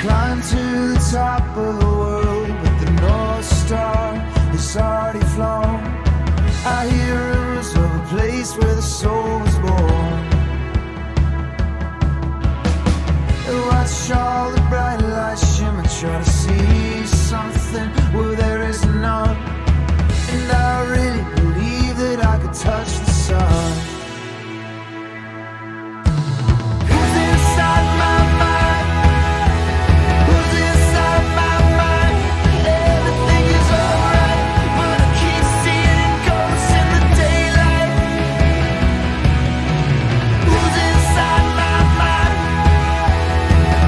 Climb to the top of the world, but the North Star has already flown. I hear rumors of a place where the soul was born. And watch all the bright lights shimmer, try to see something where there is none. And I really believe that I could touch the sun. Who's inside my mind? Who's inside my mind? Everything is alright, but I keep seeing ghosts in the daylight. Who's inside my mind?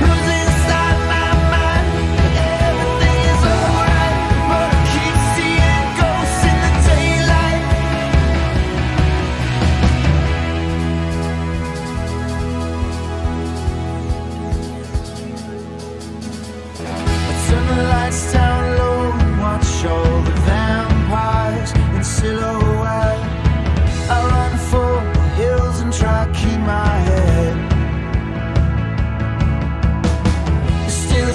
Who's inside my mind? Everything is alright, but I keep seeing ghosts in the daylight. Turn the lights down low and watch all the vampires in silhouette. I run for the hills and try to keep my head. Still a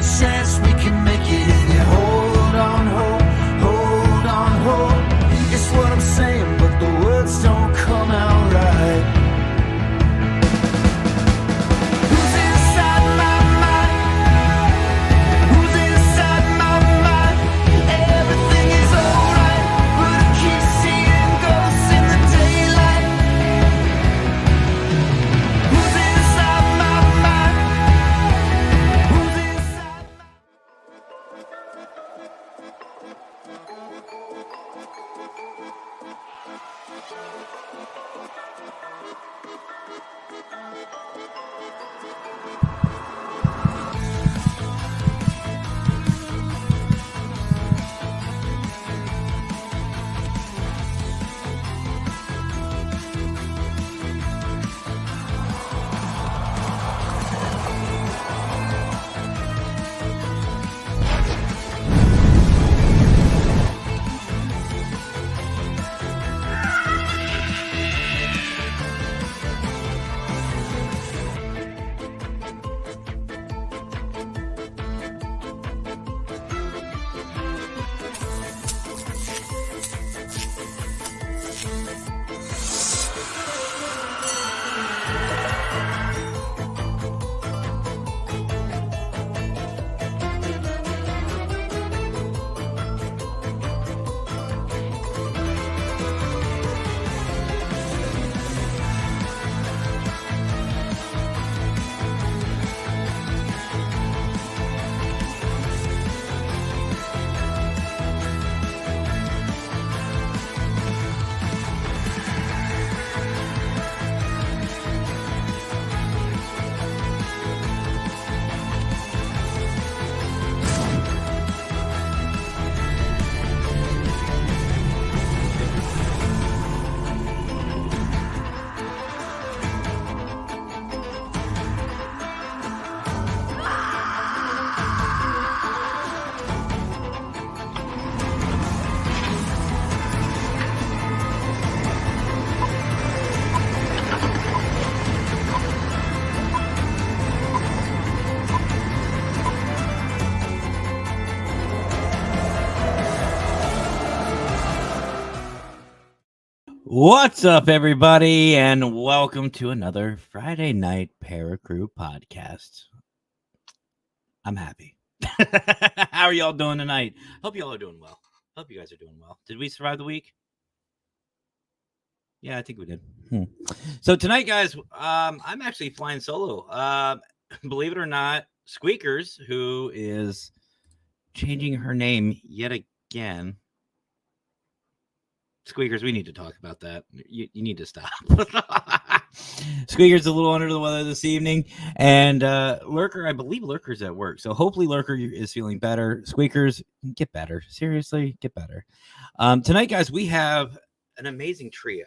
chance, we can make it in it. Hold on, hope. It's what I'm saying, but the words don't come out right. Who's inside my mind? Who's inside my mind? Everything is alright, but I keep seeing ghosts in the daylight. Who's inside my mind? Who's inside my What's up, everybody, and welcome to another Friday Night Paracrew podcast. I'm happy. How are y'all doing tonight? Hope y'all are doing well. Hope you guys are doing well. Did we survive the week? Yeah, I think we did. So tonight, guys, I'm actually flying solo. Believe it or not, Squeakers, who is changing her name yet again. Squeakers, we need to talk about that. You need to stop. Squeaker's a little under the weather this evening. And Lurker, I believe Lurker's at work. So hopefully Lurker is feeling better. Squeakers, get better. Seriously, get better. Tonight, guys, we have an amazing trio.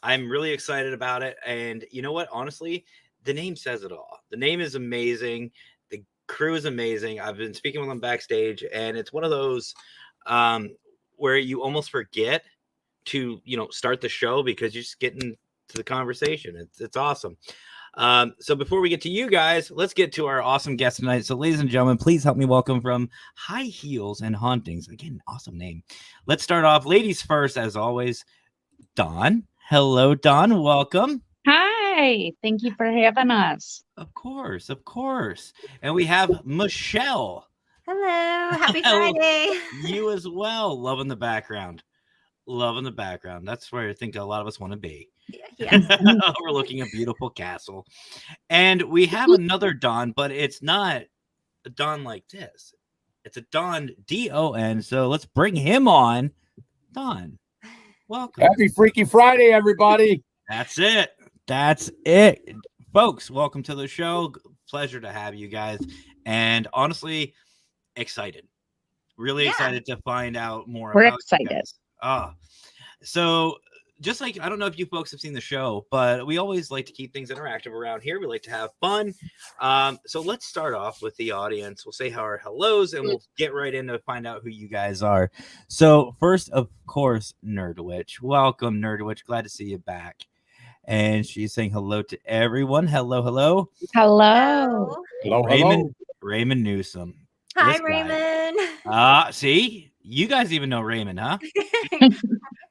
I'm really excited about it. And you know what? Honestly, the name says it all. The name is amazing. The crew is amazing. I've been speaking with them backstage. And it's one of those where you almost forget to, start the show because you're just getting to the conversation. It's awesome. So before we get to you guys, let's get to our awesome guest tonight. So, ladies and gentlemen, please help me welcome from Heels and Hauntings. Again, awesome name. Let's start off, ladies first, as always. Dawn. Hello, Dawn. Welcome. Hi, thank you for having us. Of course, of course. And we have Michelle. Hello, happy Hello. Friday. You as well. Loving the background. Loving the background. That's where I think a lot of us want to be. Yes. Overlooking a beautiful castle. And we have another Dawn, but it's not a Dawn like this. It's a Dawn, D-O-N. So let's bring him on. Dawn, welcome. Happy Freaky Friday, everybody. That's it. That's it. Folks, welcome to the show. Pleasure to have you guys. And honestly, excited. Really Yeah. excited to find out more We're about you excited. guys. So just like, I don't know if you folks have seen the show, but we always like to keep things interactive around here. We like to have fun. So let's start off with the audience. We'll say our hellos and we'll get right in to find out who you guys are. So first, of course, Nerdwitch. Welcome, Nerdwitch. Glad to see you back. And she's saying hello to everyone. Hello, hello. Hello. Hello. Raymond Newsom. Hi, This guy. Raymond. See, you guys even know Raymond, huh?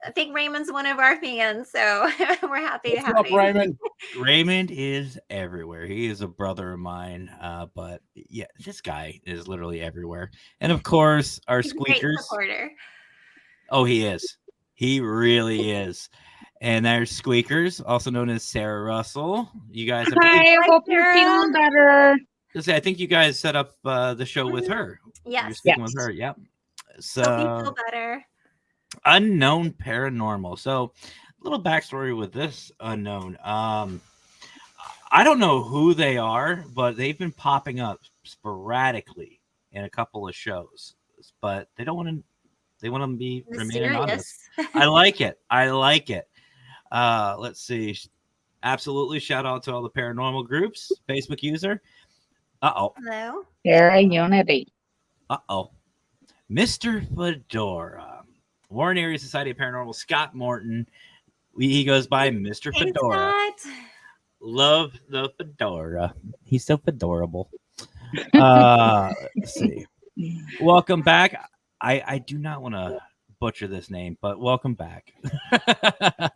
I think Raymond's one of our fans, so we're happy to What's have up, you. Raymond? Raymond is everywhere. He is a brother of mine. But yeah, this guy is literally everywhere. And of course, our He's a great squeakers. supporter. Oh, he is. He really is. And there's Squeakers, also known as Sarah Russell. You guys have Hi, I hope you're Sarah. feeling better. I think you guys set up the show with her. You're Yes. speaking Yes. with her. Yep. Hope you So feel better. unknown paranormal. So a little backstory with this unknown. I don't know who they are, but they've been popping up sporadically in a couple of shows. But they don't want to. They want to be remain anonymous. Mysterious. I like it. I like it. Let's see. Absolutely. Shout out to all the paranormal groups. Facebook user. Uh-oh. Hello. Sarah Unity. Uh-oh. Mr. Fedora. Warren Area Society of Paranormal, Scott Morton. He goes by Mr. Thanks, Fedora. Scott. Love the fedora. He's so fedorable. Let's see. Welcome back. I do not want to butcher this name, but welcome back.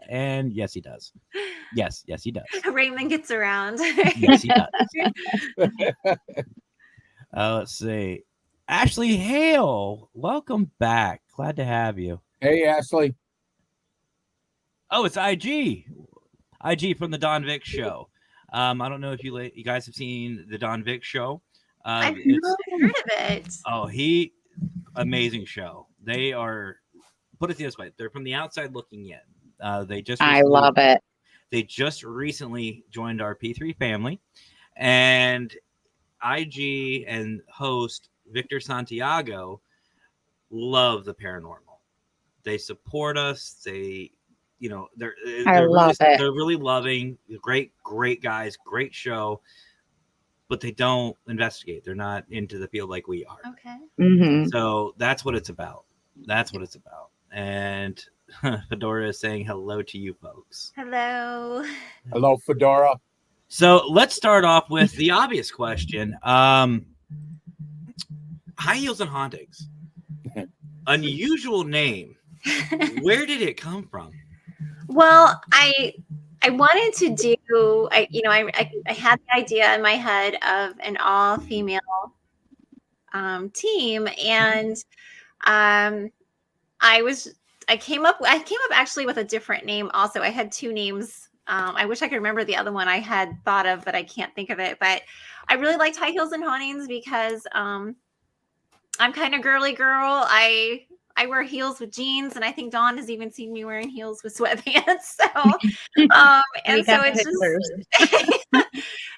And yes, he does. Yes, he does. Raymond gets around. Yes, he does. Let's see. Ashley Hale, welcome back. Glad to have you. Hey, Ashley. Oh, it's IG. IG from the Don Vick Show. I don't know if you guys have seen the Don Vick Show. I've It's never heard of it. amazing show. They are, put it this way, they're from the outside looking in. I love it. They just recently joined our P3 family, and IG and host Victor Santiago love the paranormal. They support us. They're love it. They're really loving. Great guys. Great show. But they don't investigate. They're not into the field like we are. Okay. Mm-hmm. So that's what it's about. And Fedora is saying hello to you folks. Hello. Hello, Fedora. So let's start off with the obvious question. High Heels and Hauntings. Unusual name. Where did it come from? Well, I wanted to do. I had the idea in my head of an all-female team, and I came up actually with a different name. Also, I had two names. I wish I could remember the other one I had thought of, but I can't think of it. But I really liked High Heels and Hauntings because I'm kind of girly girl. I wear heels with jeans, and I think Dawn has even seen me wearing heels with sweatpants. So, and so it's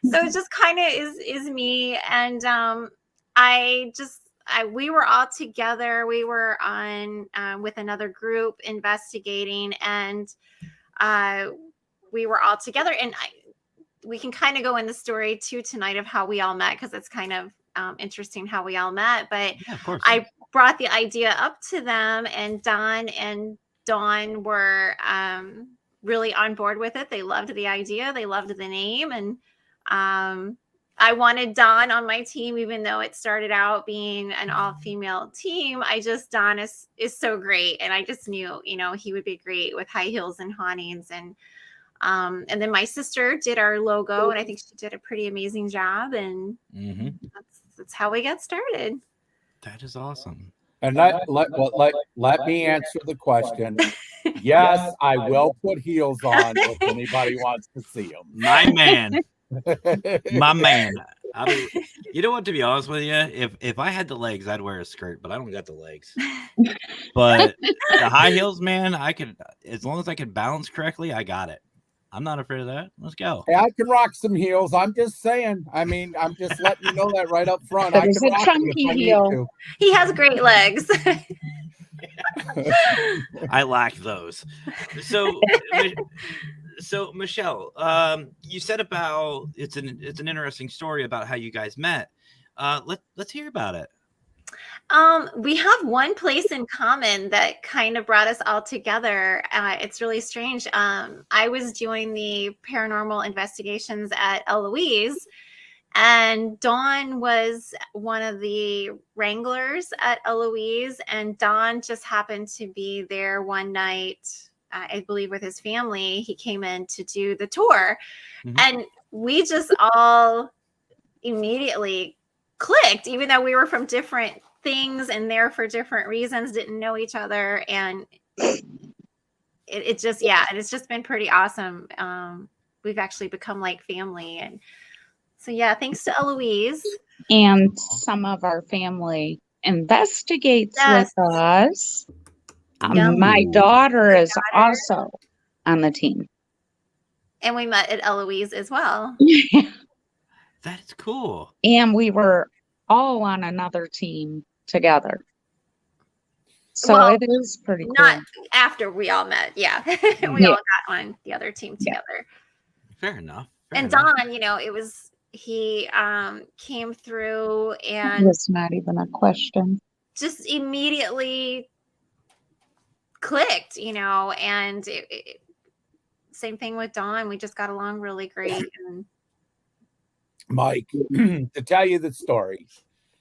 it just kind of is me. And we were all together. We were on with another group investigating, and we were all together. And we can kind of go in the story too tonight of how we all met, because it's kind of interesting how we all met. But Yeah, of course. I brought the idea up to them, and Don and Dawn were really on board with it. They loved the idea. They loved the name. And I wanted Don on my team, even though it started out being an all-female team. Don is so great, and I just knew, he would be great with High Heels and Hauntings, and then my sister did our logo, and I think she did a pretty amazing job, and that's how we got started. That is awesome. And let me answer the question. Yes, I will put heels on if anybody wants to see them. My man. My man. You know what, to be honest with you, if I had the legs, I'd wear a skirt, but I don't got the legs. But the high heels, man, I could, as long as I can balance correctly, I got it. I'm not afraid of that. Let's go. Hey, I can rock some heels. I'm just saying. I mean, I'm just letting you know that right up front. I There's can a rock them if chunky I need heel. to. He has great legs. I lack those. So Michelle, you said about it's an interesting story about how you guys met. Let's hear about it. We have one place in common that kind of brought us all together. It's really strange. I was doing the paranormal investigations at Eloise, and Dawn was one of the wranglers at Eloise, and Dawn just happened to be there one night, I believe with his family. He came in to do the tour, and we just all immediately clicked, even though we were from different things and there for different reasons, didn't know each other, and it's just been pretty awesome. We've actually become like family, and so thanks to Eloise. And some of our family investigates with us. My daughter is also on the team, and we met at Eloise as well. That's cool. And we were all on another team together. So it is pretty cool. Not after we all met. Yeah. We all got on the other team together. Fair enough. Don, he came through and it's not even a question. Just immediately clicked, and same thing with Dawn. We just got along really great. And Mike, to tell you the story.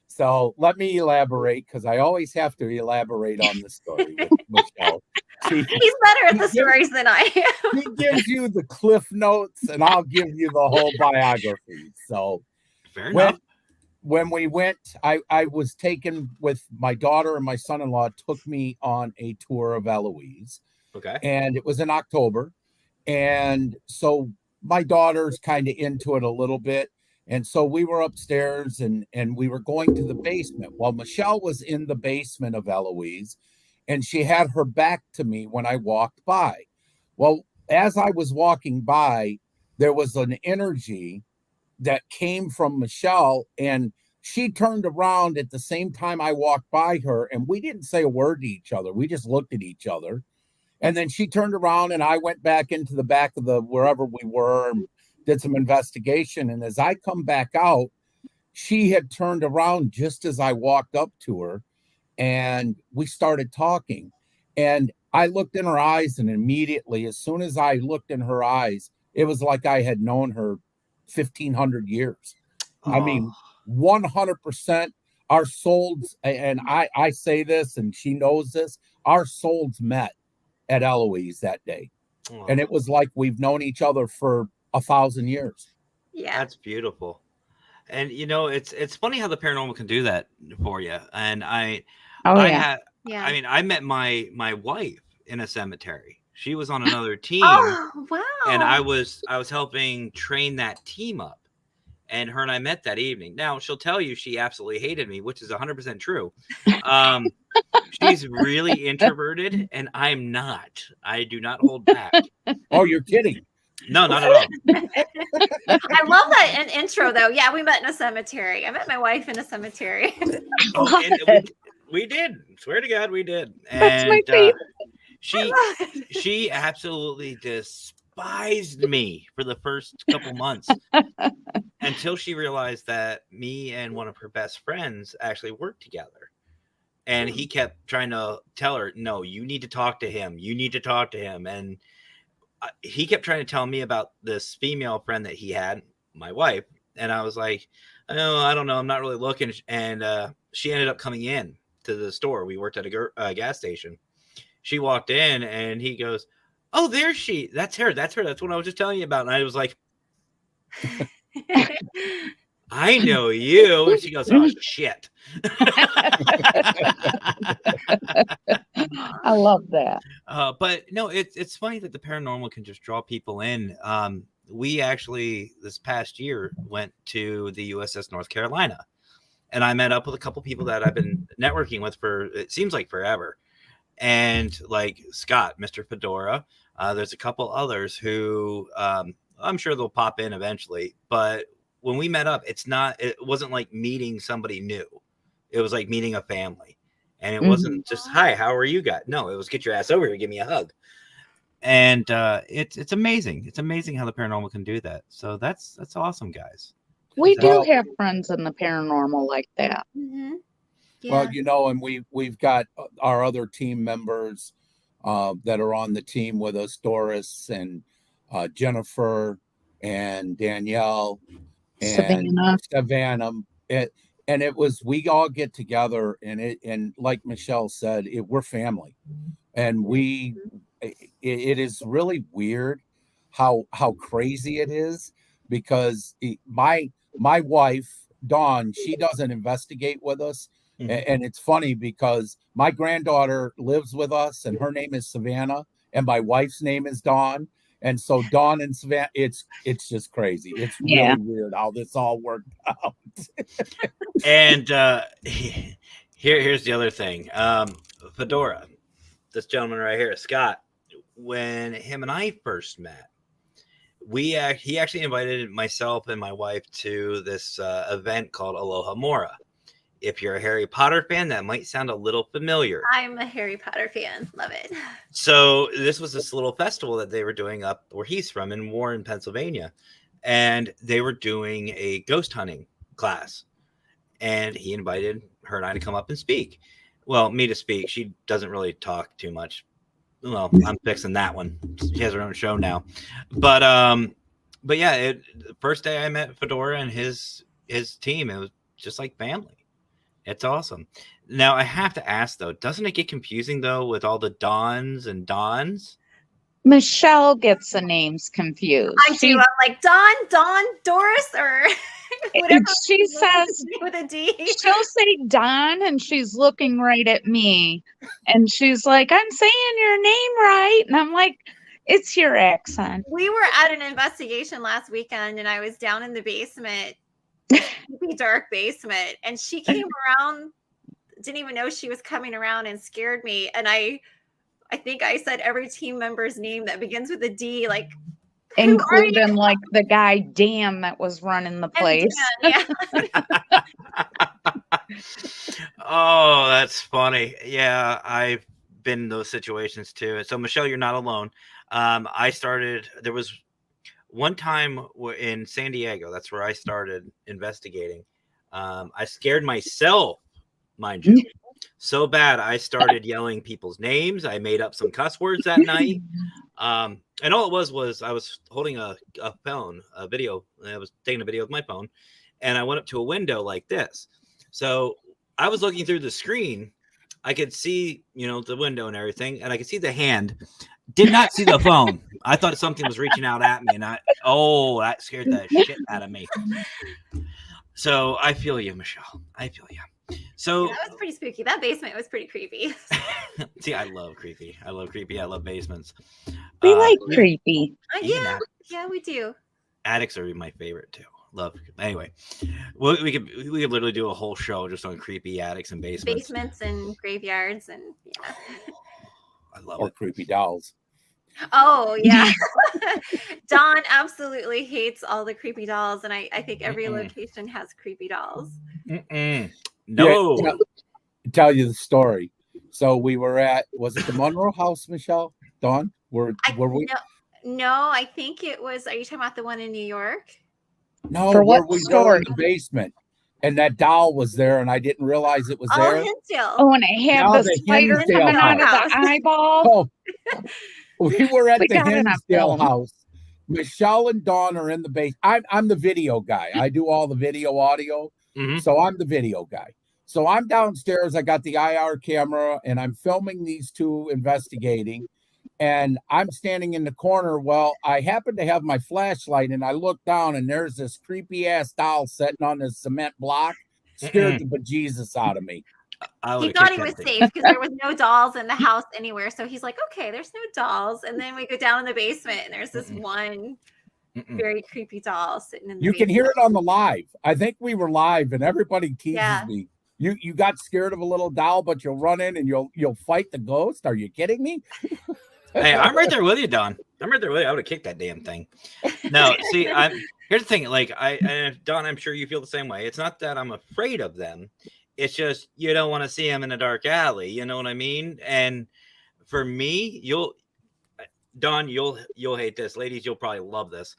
So let me elaborate, because I always have to elaborate on the story with Michelle. He's better at the stories than I am. He gives you the cliff notes, and I'll give you the whole biography. So fair enough. When we went, I was taken with my daughter, and my son-in-law took me on a tour of Eloise. Okay. And it was in October. And so my daughter's kind of into it a little bit. And so we were upstairs and we were going to the basement. Well, Michelle was in the basement of Eloise, and she had her back to me when I walked by. Well, as I was walking by, there was an energy that came from Michelle, and she turned around at the same time I walked by her, and we didn't say a word to each other. We just looked at each other. And then she turned around, and I went back into the back of the wherever we were and did some investigation. And as I come back out, she had turned around just as I walked up to her, and we started talking. And I looked in her eyes, and immediately, as soon as I looked in her eyes, it was like I had known her 1,500 years. Oh. I mean, 100% our souls, and I say this, and she knows this, our souls met at Eloise that day. Oh. And it was like we've known each other for 1,000 years. Yeah, that's beautiful. And it's funny how the paranormal can do that for you. And I met my wife in a cemetery. She was on another team. Oh, wow. And I was helping train that team up. And her and I met that evening. Now, she'll tell you she absolutely hated me, which is 100% true. She's really introverted, and I'm not. I do not hold back. Oh, you're kidding. No, not at all. I love that intro, though. Yeah, we met in a cemetery. I met my wife in a cemetery. We did. Swear to God, we did. That's and my favorite. She absolutely despised me for the first couple months until she realized that me and one of her best friends actually worked together. And he kept trying to tell her, no, you need to talk to him. You need to talk to him. And he kept trying to tell me about this female friend that he had, my wife. And I was like, oh, I don't know. I'm not really looking. And she ended up coming in to the store. We worked at a gas station. She walked in and he goes, oh, there's she. That's her. That's her. That's what I was just telling you about. And I was like, I know you. And she goes, oh, shit. I love that. But no, it's funny that the paranormal can just draw people in. We actually, this past year, went to the USS North Carolina. And I met up with a couple people that I've been networking with for, it seems like forever. And like Scott, Mr. Fedora, there's a couple others who I'm sure they'll pop in eventually. But when we met up, it wasn't like meeting somebody new. It was like meeting a family. And it wasn't just, hi, how are you guys? No, it was get your ass over here, give me a hug. And it's amazing. It's amazing how the paranormal can do that. So that's awesome, guys. We do have friends in the paranormal like that. Mm-hmm. Yeah. Well, you know, and we've got our other team members that are on the team with us, Doris and Jennifer and Danielle and Savannah. And it was, we all get together and like Michelle said, we're family. And it is really weird how crazy it is, because my wife, Dawn, she doesn't investigate with us. And it's funny because my granddaughter lives with us and her name is Savannah and my wife's name is Dawn. And so Dawn and Savannah, it's just crazy. It's really weird how this all worked out. And here's the other thing. Fedora, this gentleman right here, Scott, when him and I first met, he actually invited myself and my wife to this event called Aloha Mora. If you're a Harry Potter fan, that might sound a little familiar. I'm a Harry Potter fan. Love it. So this was this little festival that they were doing up where he's from in Warren, Pennsylvania. And they were doing a ghost hunting class. And he invited her and I to come up and speak. Well, me to speak. She doesn't really talk too much. Well, I'm fixing that one. She has her own show now. But yeah, the first day I met Fedora and his team, it was just like family. It's awesome. Now I have to ask though, doesn't it get confusing though with all the Dons and Dons? Michelle gets the names confused. I do. I'm like Dawn, Doris, or whatever. She says with a D. She'll say Don, and she's looking right at me, and she's like, "I'm saying your name right," and I'm like, "It's your accent." We were at an investigation last weekend, and I was down in the basement. Dark basement, and she came around, didn't even know she was coming around, and scared me. And I think I said every team member's name that begins with a D, like including like the guy Dan that was running the place. Dan, yeah. Oh, that's funny. Yeah, I've been in those situations too. So Michelle, you're not alone. There was one time in San Diego, that's where I started investigating. I scared myself, mind you, so bad I started yelling people's names. I made up some cuss words that night. And all it was I was holding a phone, a video. I was taking a video with my phone, and I went up to a window like this. So I was looking through the screen. I could see, the window and everything, and I could see the hand. Did not see the phone. I thought something was reaching out at me, and that scared the shit out of me. So I feel you, Michelle. I feel you. So that was pretty spooky. That basement was pretty creepy. See, I love creepy. I love basements. We like creepy. Yeah, we do. Attics are my favorite too. Love. Anyway, we could literally do a whole show just on creepy attics and basements. Basements and graveyards and I love it. Creepy dolls. Oh yeah. Dawn absolutely hates all the creepy dolls, and I think every location has creepy dolls. No. Yeah, tell you the story. So we were at, was it the Monroe House, Michelle? Dawn? Were we? No, I think it was. Are you talking about the one in New York? No, where we were in the basement. And that doll was there, and I didn't realize it was there. Hinsdale. Oh, and it had the spider coming out of the eyeball. Oh, we were at the Hinsdale house, Michelle and Dawn are in the base. I'm the video guy. I do all the video audio. Mhm. So I'm the video guy. So I'm downstairs. I got the IR camera and I'm filming these two investigating. And I'm standing in the corner. Well, I happen to have my flashlight and I look down and there's this creepy ass doll sitting on this cement block. Scared the bejesus out of me. He thought he was safe because there was no dolls in the house anywhere. So he's like, okay, there's no dolls. And then we go down in the basement and there's this one very creepy doll sitting in the You basement. can hear it on the live. I think we were live and everybody teases me. You got scared of a little doll, but you'll run in and you'll fight the ghost. Are you kidding me? Hey, I'm right there with you, Don. I'm right there with you. I would have kicked that damn thing. No, see, here's the thing. Like, Don, I'm sure you feel the same way. It's not that I'm afraid of them. It's just you don't want to see them in a dark alley. You know what I mean? And for me, Don, you'll hate this. Ladies, you'll probably love this.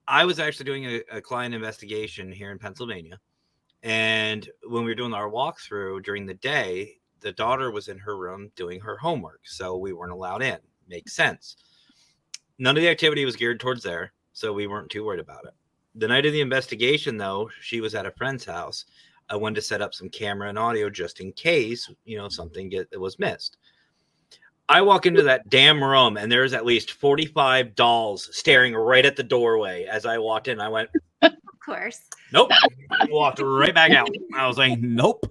I was actually doing a client investigation here in Pennsylvania. And when we were doing our walkthrough during the day, the daughter was in her room doing her homework. So we weren't allowed in. Makes sense. None of the activity was geared towards there. So we weren't too worried about it. The night of the investigation, though, she was at a friend's house. I wanted to set up some camera and audio just in case, something was missed. I walk into that damn room and there's at least 45 dolls staring right at the doorway. As I walked in, I went, of course. Nope. I walked right back out. I was like, nope.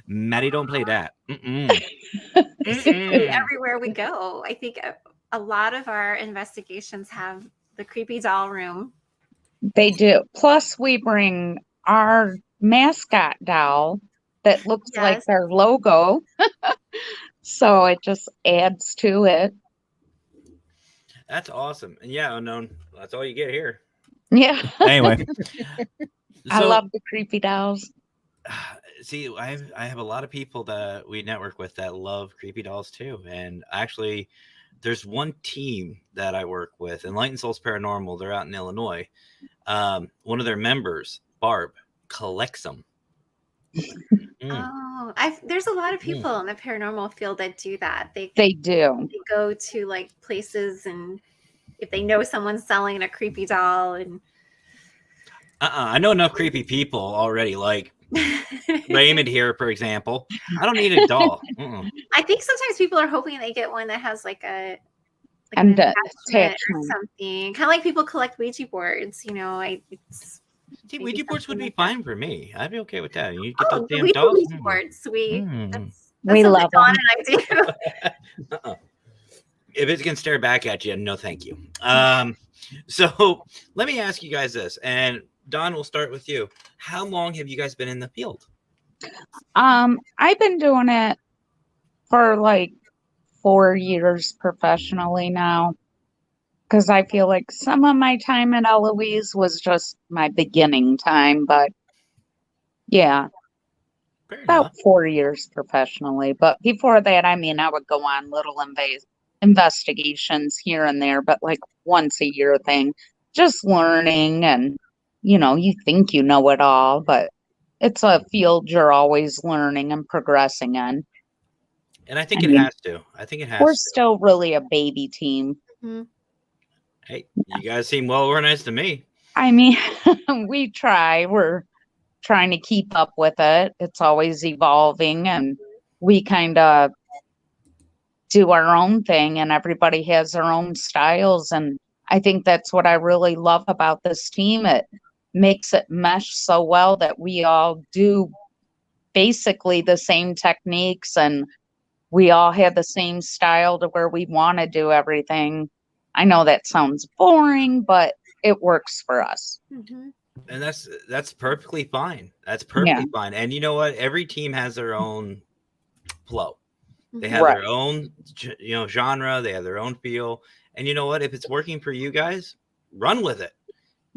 Maddie, don't play that. Everywhere we go, I think a lot of our investigations have the creepy doll room. They do. Plus, we bring our mascot doll that looks like their logo. So it just adds to it. That's awesome. And yeah, unknown. That's all you get here. Yeah. Anyway. I love the creepy dolls. See, I have a lot of people that we network with that love creepy dolls too. And actually, there's one team that I work with, Enlightened Souls Paranormal. They're out in Illinois. One of their members, Barb, collects them. Oh, there's a lot of people in the paranormal field that do that. They do. They go to like places, and if they know someone's selling a creepy doll, and I know enough creepy people already. Like Raymond here, for example. I don't need a doll. I think sometimes people are hoping they get one that has like an attachment or something. Kind of like people collect Ouija boards. See, Ouija boards would be fine for me. I'd be okay with that. You get those damn we dolls. Ouija boards. That's we love Dawn them. and I do. If it's gonna stare back at you, no, thank you. So let me ask you guys this, and Don, we'll start with you. How long have you guys been in the field? I've been doing it for like 4 years professionally now. Because I feel like some of my time at Eloise was just my beginning time, but yeah, about 4 years professionally. But before that, I would go on little investigations here and there, but like once a year thing, just learning. And, you think you know it all, but it's a field you're always learning and progressing in. And I think it has to. We're still really a baby team. Mm-hmm. Hey, you guys seem well organized to me. We try. We're trying to keep up with it. It's always evolving, and we kind of do our own thing, and everybody has their own styles. And I think that's what I really love about this team. It makes it mesh so well that we all do basically the same techniques, and we all have the same style to where we want to do everything. I know that sounds boring, but it works for us. Mm-hmm. And that's perfectly fine. That's perfectly fine. And you know what? Every team has their own flow. They have their own, genre. They have their own feel. And you know what? If it's working for you guys, run with it.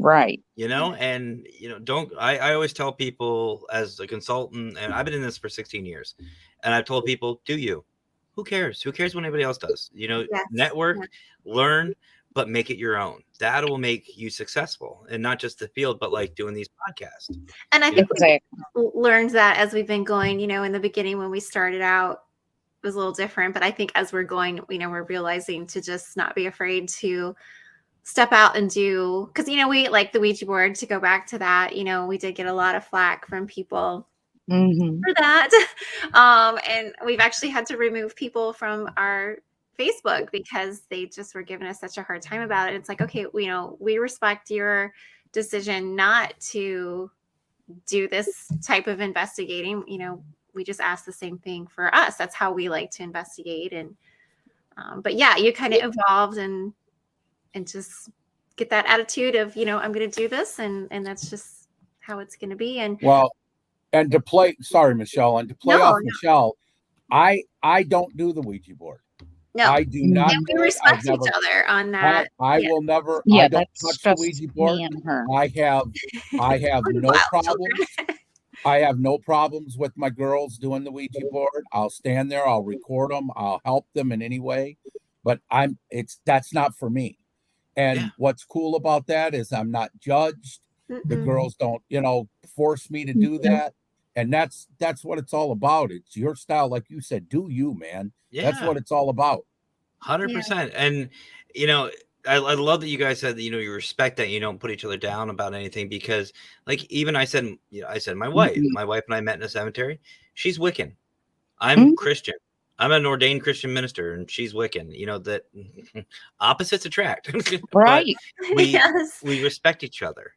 Right. And don't. I always tell people as a consultant, and I've been in this for 16 years, and I've told people, do you? Who cares? Who cares what anybody else does? Network, learn, but make it your own. That will make you successful, and not just the field, but like doing these podcasts. And I think we learned that as we've been going. In the beginning when we started out, it was a little different. But I think as we're going, we're realizing to just not be afraid to step out and do, because we like the Ouija board, to go back to that, we did get a lot of flack from people Mhm. for that. And we've actually had to remove people from our Facebook because they just were giving us such a hard time about it. It's like, okay, we respect your decision not to do this type of investigating. We just ask the same thing for us. That's how we like to investigate. And but yeah, you kind of evolved and just get that attitude of, I'm going to do this, and that's just how it's going to be. And Well, and to play, sorry, Michelle, and to play off Michelle, I don't do the Ouija board. no, I do not. and we do it. respect I've never, each other on that. I will never. Yeah, I don't that's touch the just Ouija board. me and her. I have no Wild problems. I have no problems with my girls doing the Ouija board. I'll stand there. I'll record them. I'll help them in any way. But that's not for me. And what's cool about that is I'm not judged. The girls don't, force me to do that. And that's what it's all about. It's your style. Like you said, do you, man. Yeah. That's what it's all about. 100%. And, I love that you guys said that, you respect that you don't put each other down about anything, because like, even I said my wife and I met in a cemetery. She's Wiccan. I'm Christian. I'm an ordained Christian minister, and she's Wiccan. That opposites attract. Right. We respect each other,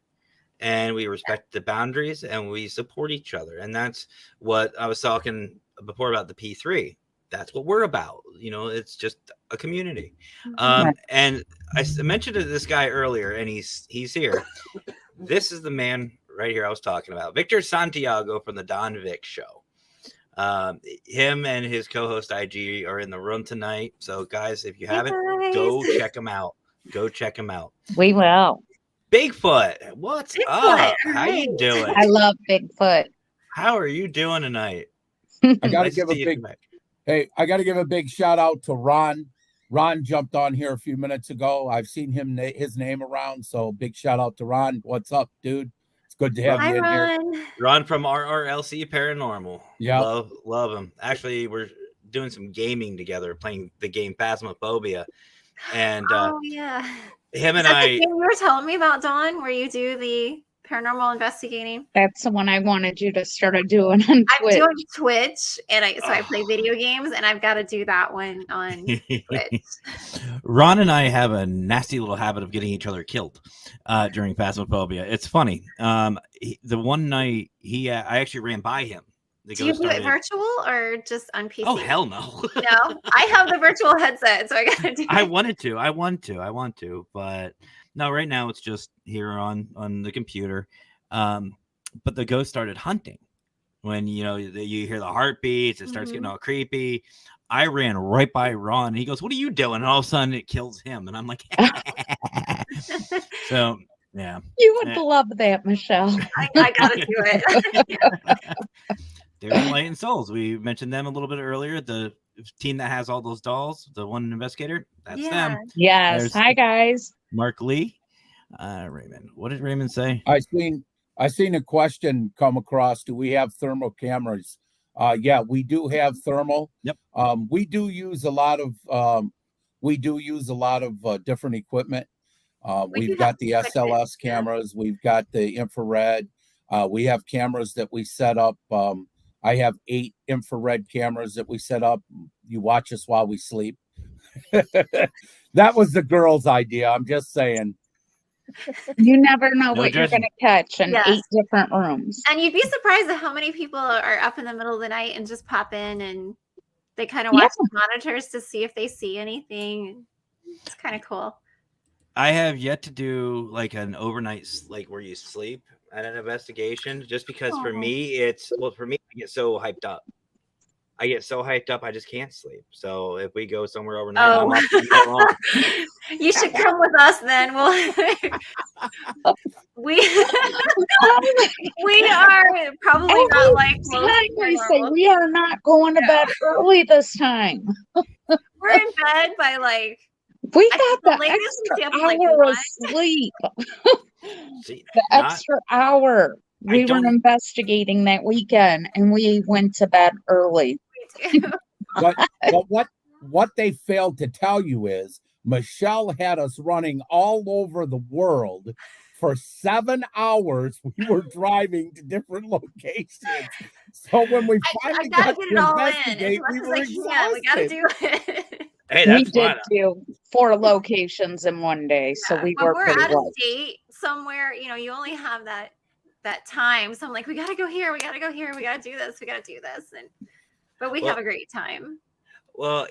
and we respect the boundaries, and we support each other. And that's what I was talking before about the P3. That's what we're about. It's just a community. And I mentioned to this guy earlier, and he's here. This is the man right here I was talking about, Victor Santiago from the Don Vic Show. Him and his co-host IG are in the room tonight. So guys, if you haven't, go check them out. We will. Bigfoot, what's up? How you doing? I love Bigfoot. How are you doing tonight? I got to give a big shout out to Ron. Ron jumped on here a few minutes ago. I've seen his name around. So big shout out to Ron. What's up, dude? It's good to have you in here. Ron from RRLC Paranormal. Yeah. Love him. Actually, we're doing some gaming together, playing the game Phasmophobia. And him and I. You were telling me about, Dawn, where you do the paranormal investigating. That's the one I wanted you to start doing on Twitch. I'm doing Twitch, and I play video games, and I've got to do that one on Twitch. Ron and I have a nasty little habit of getting each other killed during Phasmophobia. It's funny. The one night I actually ran by him. Do you do it virtual or just on PC? Oh, hell no. No, I have the virtual headset, so I got to do it. I want to, but no, right now it's just here on the computer. But the ghost started hunting. When, you hear the heartbeats, it starts getting all creepy. I ran right by Ron, and he goes, "What are you doing?" And all of a sudden it kills him. And I'm like, so, yeah. You would love that, Michelle. I got to do it. They're Enlightened Souls. We mentioned them a little bit earlier. The team that has all those dolls, the one investigator, that's them. Yes. There's Hi, guys. Mark Lee. Raymond. What did Raymond say? I seen a question come across. Do we have thermal cameras? Yeah, we do have thermal. Yep. We do use a lot of different equipment. We've got the SLS cameras. We've got the infrared. We have cameras that we set up. I have 8 infrared cameras that we set up. You watch us while we sleep. That was the girls' idea. I'm just saying. You never know what you're going to catch in 8 different rooms. And you'd be surprised at how many people are up in the middle of the night and just pop in, and they kind of watch the monitors to see if they see anything. It's kind of cool. I have yet to do like an overnight, like where you sleep at an investigation, just because for me, I get so hyped up. I just can't sleep. So if we go somewhere overnight, I'm up all day long. You should come with us then. We are probably not like most we say we are not going to bed early this time. We're in bed by like we got the extra hour of sleep. The extra hour. We were investigating that weekend, and we went to bed early. But what they failed to tell you is Michelle had us running all over the world for 7 hours. We were driving to different locations. So when we I finally gotta got get to it all in as investigate, much we as were I can. We gotta exhausted. do it. Hey, We that's did fun. do 4 locations in one day, so Yeah. we When were we're pretty out of close. state somewhere, you only have that time. So I'm like, we gotta go here, we gotta go here, we gotta do this, we gotta do this, but we have a great time. Well,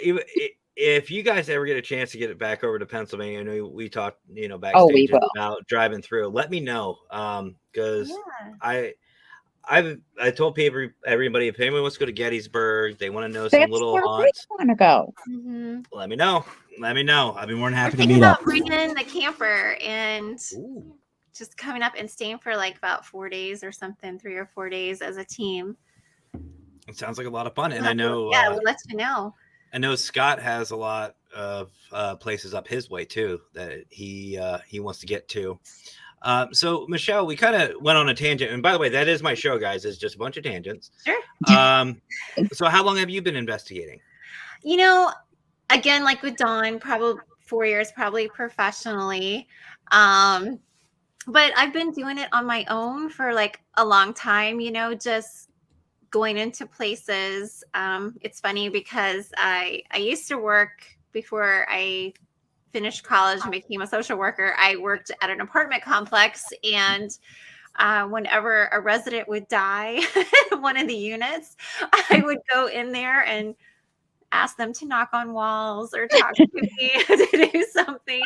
if you guys ever get a chance to get it back over to Pennsylvania, I know we talked, Oh, we backstage will. about driving through. Let me know, because Yeah. I told everybody if anyone wants to go to Gettysburg, they want to know some That's little where we haunts. want to go. Mhm. Let me know. Let me know. I'd be more than We're happy to thinking meet up. about bringing the camper and Ooh, just coming up and staying for like about 4 days or something, 3 or 4 days as a team. it sounds like a lot of fun, and I know, we'll let you know. I know Scott has a lot of places up his way too that he wants to get to. So Michelle, we kind of went on a tangent, and by the way, that is my show, guys. It's just a bunch of tangents. Sure. So how long have you been investigating? Again, like with Dawn, probably 4 years, probably professionally. But I've been doing it on my own for like a long time, just going into places. It's funny because I used to work before I finished college and became a social worker. I worked at an apartment complex, and whenever a resident would die in one of the units, I would go in there and ask them to knock on walls or talk to me to do something.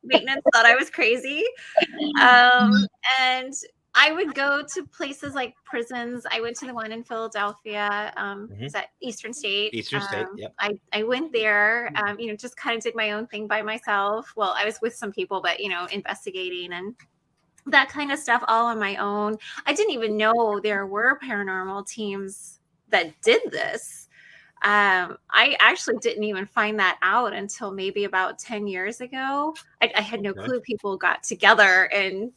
Maintenance thought I was crazy. And I would go to places like prisons. I went to the one in Philadelphia. Is that Eastern State? Eastern State, yep. I went there, just kind of did my own thing by myself. Well, I was with some people, but, investigating and that kind of stuff all on my own. I didn't even know there were paranormal teams that did this. I actually didn't even find that out until maybe about 10 years ago. I had no clue people got together and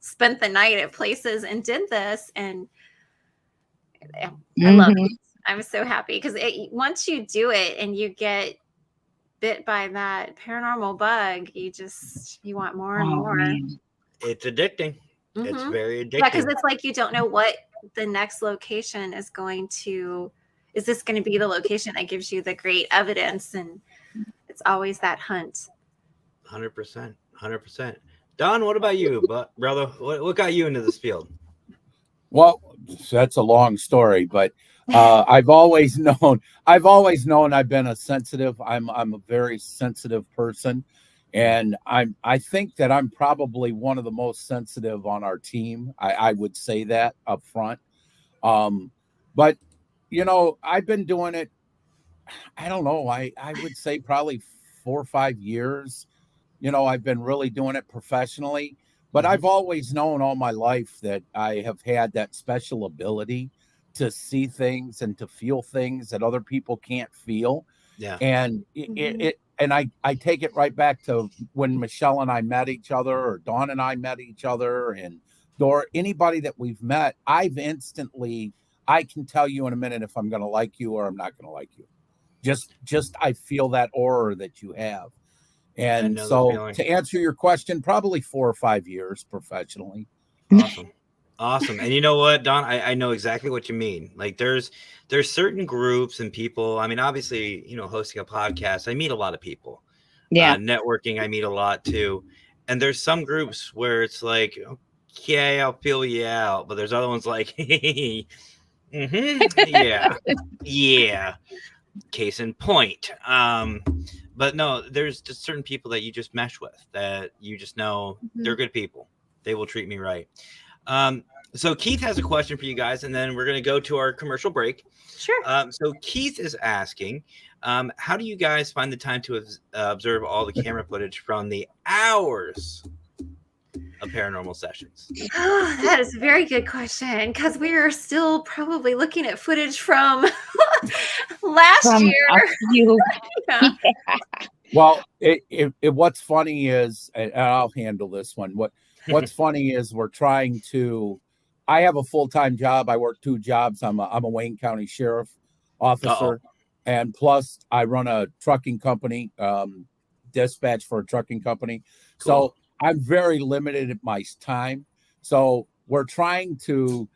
spent the night at places and did this. And I love it. I'm so happy because once you do it and you get bit by that paranormal bug, you want more and more. Man. It's addicting. It's very addicting. Yeah, because it's like you don't know what the next location is going to. Is this going to be the location that gives you the great evidence? And it's always that hunt. 100%. 100%. Don, what about you, brother? What got you into this field? Well, that's a long story, but I've always known I've been a sensitive. I'm a very sensitive person, and I think that I'm probably one of the most sensitive on our team. I would say that up front. But I've been doing it. I don't know. I would say probably 4 or 5 years. I've been really doing it professionally. But I've always known all my life that I have had that special ability to see things and to feel things that other people can't feel. Yeah. And I take it right back to when Michelle and I met each other, or Dawn and I met each other, and anybody that we've met, I can tell you in a minute if I'm going to like you or I'm not going to like you. Just I feel that aura that you have. And so to answer your question, probably 4 or 5 years professionally. Awesome. And you know what, Don, I know exactly what you mean. Like there's certain groups and people. I mean, obviously, hosting a podcast, I meet a lot of people. Yeah. Networking, I meet a lot too. And there's some groups where it's like, okay, I'll feel you out. But there's other ones like, yeah. Case in point. But no, there's just certain people that you just mesh with, that you just know they're good people. They will treat me right. So Keith has a question for you guys, and then we're going to go to our commercial break. Sure. So Keith is asking, how do you guys find the time to observe all the camera footage from the hours of paranormal sessions? Oh, that is a very good question, because we are still probably looking at footage from last year. Yeah. Well, what's funny is, and I'll handle this one. What's funny is I have a full-time job. I work 2 jobs. I'm a Wayne County Sheriff officer. And plus, I run a trucking company, dispatch for a trucking company. Cool. So I'm very limited at my time. So we're trying to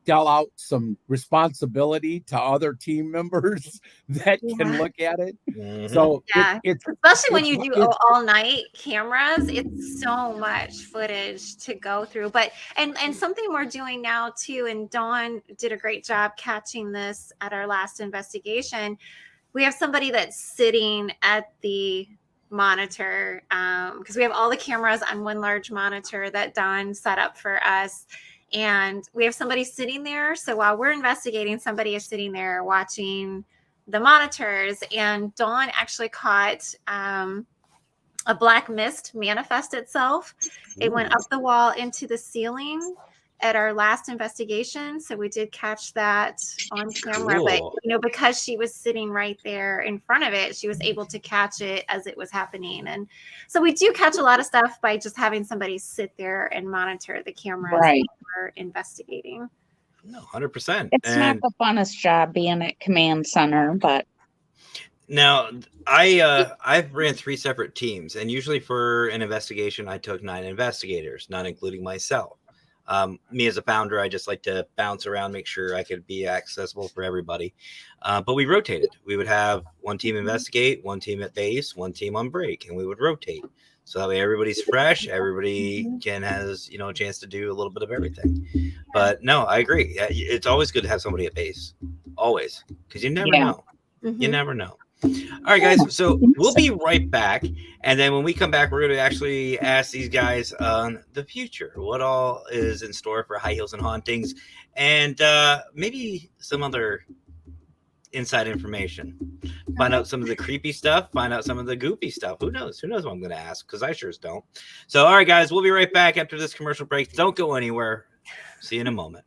deal out some responsibility to other team members that can look at it. Mhm. So Yeah, it's especially when it's- you do it's- all night cameras, it's so much footage to go through. But and something we're doing now too, and Dawn did a great job catching this at our last investigation. We have somebody that's sitting at the monitor because we have all the cameras on one large monitor that Dawn set up for us. And we have somebody sitting there. So while we're investigating, somebody is sitting there watching the monitors. And Dawn actually caught a black mist manifest itself. It went up the wall into the ceiling at our last investigation. So we did catch that on camera. Cool. But, because she was sitting right there in front of it, she was able to catch it as it was happening. And so we do catch a lot of stuff by just having somebody sit there and monitor the cameras Right. while we're investigating. No, 100%. It's not the funnest job being at command center, but Now, I've ran 3 separate teams, and usually for an investigation, I took 9 investigators, not including myself. Me as a founder, I just like to bounce around, make sure I could be accessible for everybody. But we rotated. We would have one team investigate, one team at base, one team on break, and we would rotate. So that way everybody's fresh, everybody has a chance to do a little bit of everything. But no, I agree. It's always good to have somebody at base, always, because you never know. You never know. All right, guys. So we'll be right back. And then when we come back, we're going to actually ask these guys on the future, what all is in store for High Heels and Hauntings, and maybe some other inside information. Find out some of the creepy stuff, find out some of the goofy stuff. Who knows? Who knows what I'm going to ask? Because I sure don't. So, all right, guys, we'll be right back after this commercial break. Don't go anywhere. See you in a moment.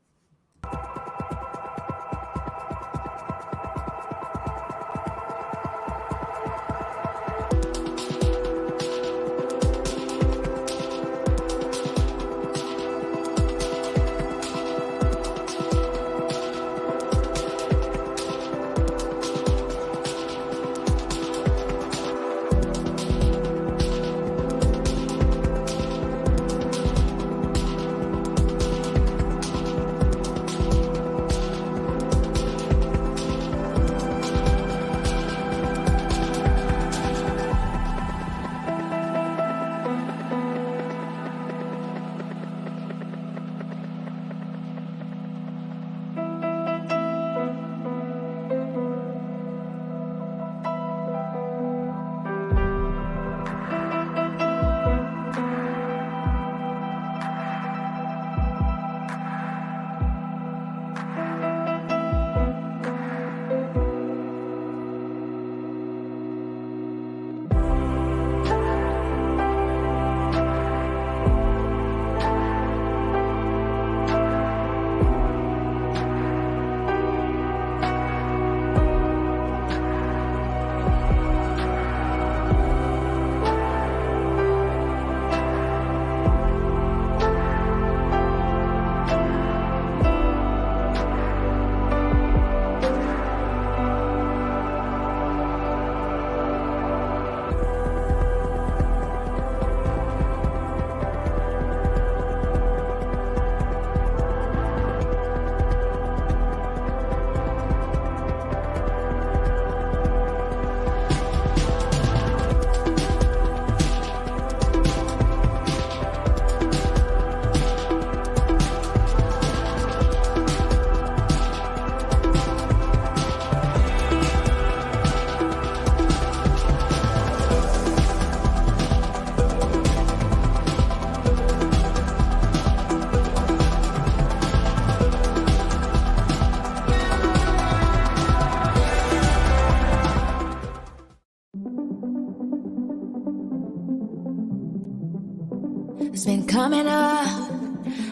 It's been coming up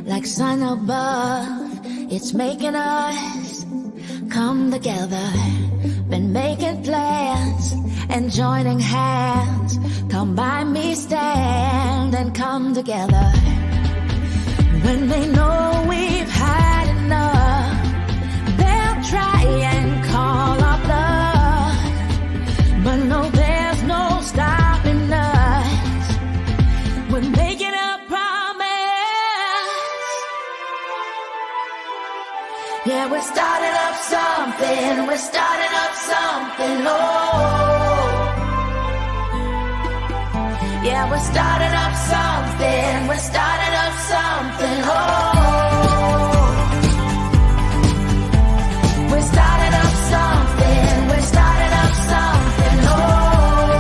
like sun above. It's making us come together. Been making plans and joining hands. Come by me, stand and come together. When they know we've had enough, they'll try and call our bluff. Yeah, we're starting up something. We're starting up something. Oh. Yeah, we're starting up something. We're starting up something. Oh. We're starting up something. We're starting up something. Oh.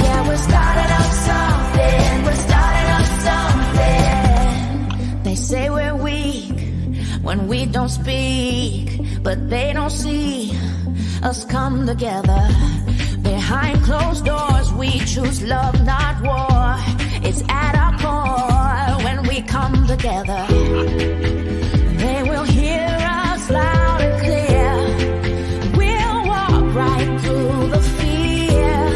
Yeah, we're starting up something. We're starting up something. They say we're weak when we don't speak, but they don't see us come together. Behind closed doors, we choose love, not war. It's at our core when we come together. They will hear us loud and clear. We'll walk right through the fear,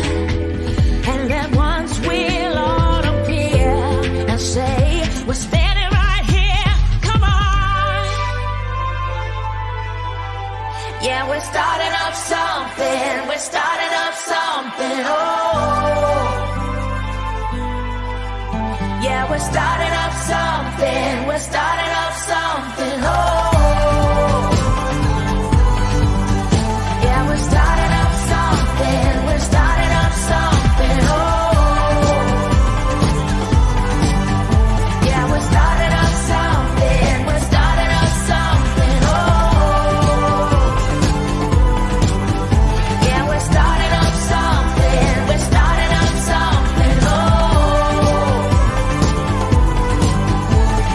and then once we'll all appear and say, we're standing right here. Come on. Yeah, we're starting up something. We're starting up something. Oh. Yeah, we're starting up something. We're starting up something. Oh. Yeah, we're starting up something. We're starting up something. Oh. Yeah, we're starting up something. We're starting up something. Oh. Yeah, we're starting up something. We're starting up something. Oh.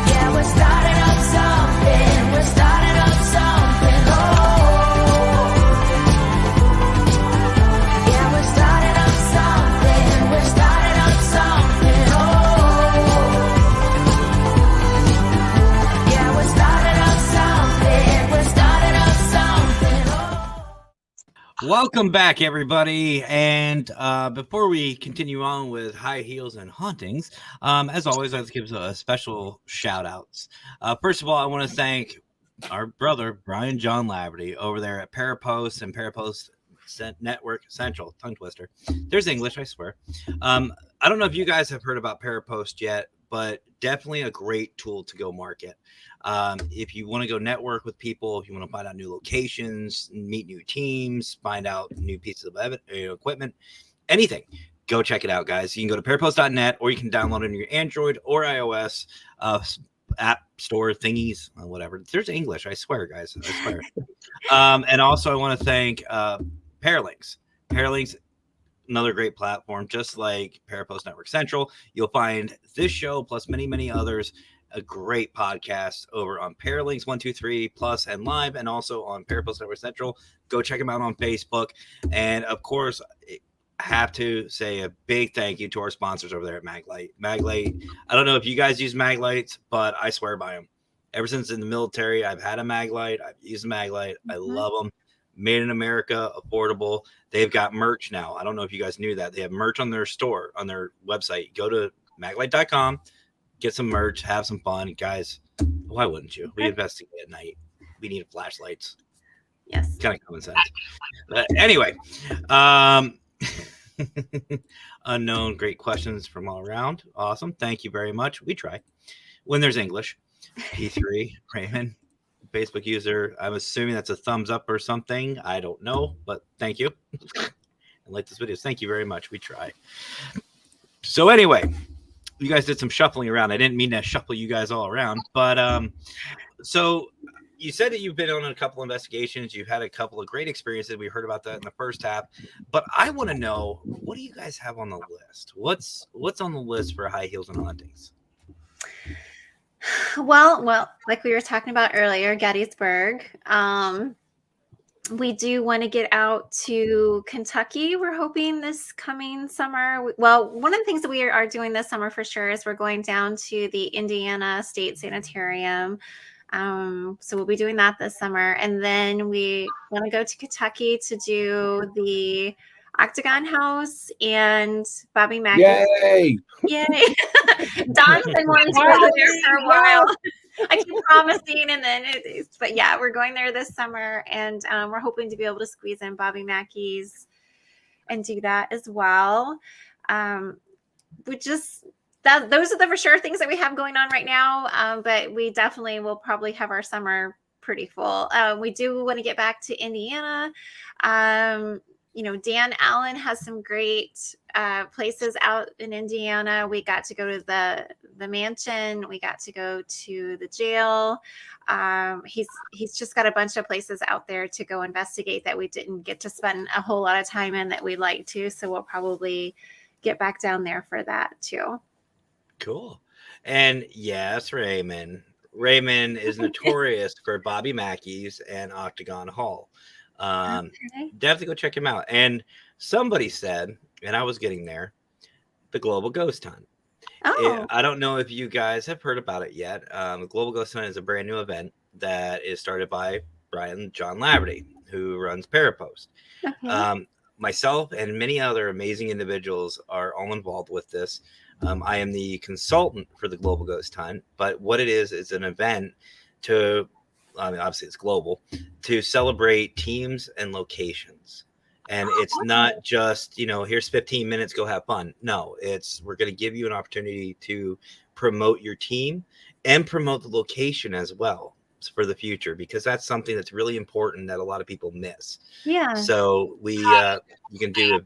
Yeah, we're starting up something. We're starting up something. Oh. Yeah, we're starting up something. We're starting up something. Oh. Yeah, we're starting up something. We're starting up something. Oh. Welcome back, everybody. And before we continue on with High Heels and Hauntings, as always, I'd like to give special shout outs. First of all, I want to thank our brother, Brian John Laverty, over there at Parapost and Parapost Network Central. Tongue twister. There's English, I swear. I don't know if you guys have heard about Parapost yet, but definitely a great tool to go market. If you want to go network with people, if you want to find out new locations, meet new teams, find out new pieces of equipment, anything, go check it out, guys. You can go to parapost.net, or you can download it on your Android or iOS app store thingies, whatever. There's English, I swear, guys. I swear. And also, I want to thank Paralinks. Paralinks, another great platform, just like Parapost Network Central. You'll find this show plus many, many others, a great podcast over on Paralinks 123 Plus and Live, and also on Parapost Network Central. Go check them out on Facebook. And of course, I have to say a big thank you to our sponsors over there at Maglite. Maglite, I don't know if you guys use Maglites, but I swear by them. Ever since in the military, I've had a Maglite. I've used a Maglite. I love them. Made in America, affordable. They've got merch now. I don't know if you guys knew that. They have merch on their store, on their website. Go to maglite.com, get some merch, have some fun. Guys, why wouldn't you? We investigate at night. We need flashlights. Yes. Kind of common sense. But anyway, unknown, great questions from all around. Awesome. Thank you very much. We try. When there's English. P3, Raymond, Facebook user. I'm assuming that's a thumbs up or something. I don't know, but thank you. And like this video. Thank you very much. We try. So anyway, you guys did some shuffling around. I didn't mean to shuffle you guys all around, but so you said that you've been on a couple investigations. You've had a couple of great experiences. We heard about that in the first half, but I want to know, what do you guys have on the list? What's on the list for High Heels and Hauntings? Well, like we were talking about earlier, Gettysburg. We do want to get out to Kentucky. We're hoping this coming summer. Well, one of the things that we are doing this summer for sure is we're going down to the Indiana State Sanitarium. So we'll be doing that this summer. And then we want to go to Kentucky to do the Octagon House and Bobby Mackey. Yay! Yay. Don's been wanting to go there for a while. I keep promising, and then but yeah, we're going there this summer, and we're hoping to be able to squeeze in Bobby Mackey's and do that as well. We just, those are the for sure things that we have going on right now. But we definitely will probably have our summer pretty full. We do want to get back to Indiana. Dan Allen has some great places out in Indiana. We got to go to the mansion. We got to go to the jail. He's just got a bunch of places out there to go investigate that we didn't get to spend a whole lot of time in that we'd like to. So we'll probably get back down there for that too. Cool. And yes, Raymond. Raymond is notorious for Bobby Mackey's and Octagon Hall. Okay. Definitely go check him out. And somebody said, and I was getting there, the Global Ghost Hunt. Oh, I don't know if you guys have heard about it yet. The Global Ghost Hunt is a brand new event that is started by Brian John Laverty, who runs Parapost. okay. Myself and many other amazing individuals are all involved with this. I am the consultant for the Global Ghost Hunt, but what it is an event to, I mean, obviously it's global, to celebrate teams and locations. And it's not just, here's 15 minutes, go have fun. No, we're going to give you an opportunity to promote your team and promote the location as well for the future, because that's something that's really important that a lot of people miss. Yeah. So you can do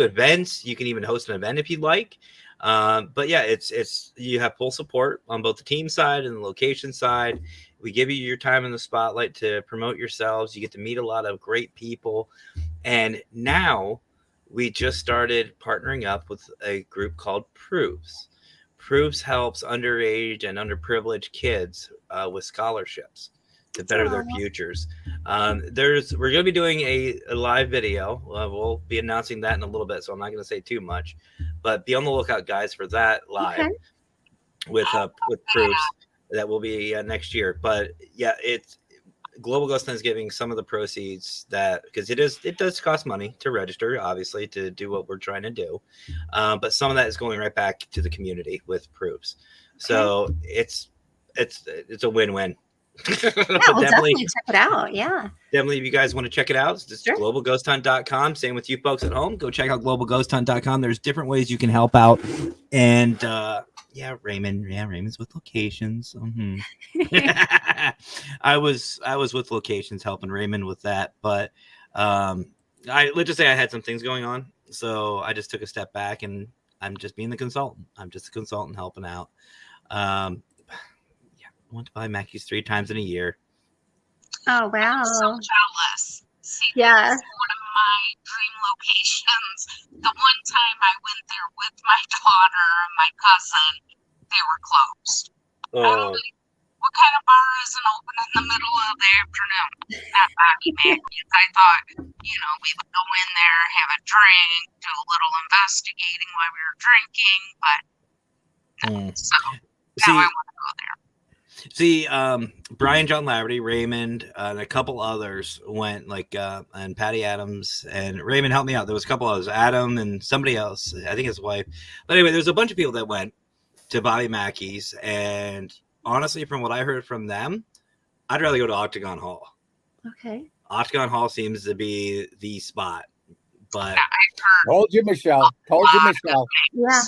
events. You can even host an event if you'd like. But yeah, it's you have full support on both the team side and the location side. We give you your time in the spotlight to promote yourselves. You get to meet a lot of great people. And now we just started partnering up with a group called Proofs. Proofs helps underage and underprivileged kids with scholarships to better their futures. We're going to be doing a live video. We'll be announcing that in a little bit, so I'm not going to say too much. But be on the lookout, guys, for that live with Proofs. That will be next year. But yeah, Global Ghost Hunt is giving some of the proceeds because it does cost money to register, obviously, to do what we're trying to do. But some of that is going right back to the community with Proofs. So it's a win-win. Yeah, we'll definitely check it out. Yeah. Definitely, if you guys want to check it out, it's just globalghosthunt.com. Same with you folks at home. Go check out globalghosthunt.com. There's different ways you can help out. And Raymond's with locations. I was with locations helping Raymond with that, but let's just say I had some things going on, so I just took a step back and I'm just being the consultant. I'm just a consultant helping out. I went to buy Mackey's 3 times in a year. Oh wow! I'm so jealous. See, Yeah. that's one of my dream locations. The one time I went there with my daughter and my cousin, they were closed. Oh, What kind of bar isn't open in the middle of the afternoon? Not Bobby Mackey's. I thought, we would go in there, have a drink, do a little investigating while we were drinking, but so now I want to go there. See, Brian John Laverty, Raymond, and a couple others went, and Patty Adams and Raymond helped me out. There was a couple others, Adam and somebody else, I think his wife. But anyway, there's a bunch of people that went to Bobby Mackey's, and honestly, from what I heard from them, I'd rather go to Octagon Hall. Okay. Octagon Hall seems to be the spot. But Told you, Michelle. Yeah.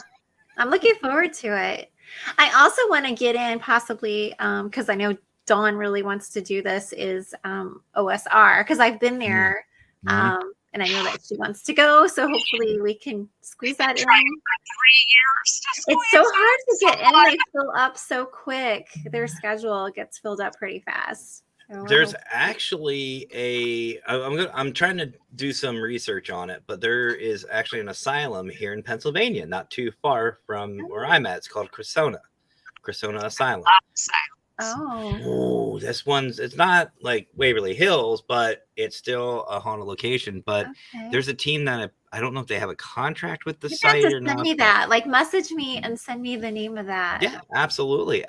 I'm looking forward to it. I also want to get in possibly because I know Dawn really wants to do this is OSR because I've been there and I know that she wants to go. So hopefully we can squeeze that in. 3 years. It's so hard to get in. They fill up so quick. Their schedule gets filled up pretty fast. So there's actually I'm trying to do some research on it, but there is actually an asylum here in Pennsylvania, not too far from where I'm at. It's called Cressona Asylum. Oh, this one's, it's not like Waverly Hills, but it's still a haunted location. But there's a team that I don't know if they have a contract with the site or not. Send me that. Like, message me and send me the name of that. Yeah, absolutely.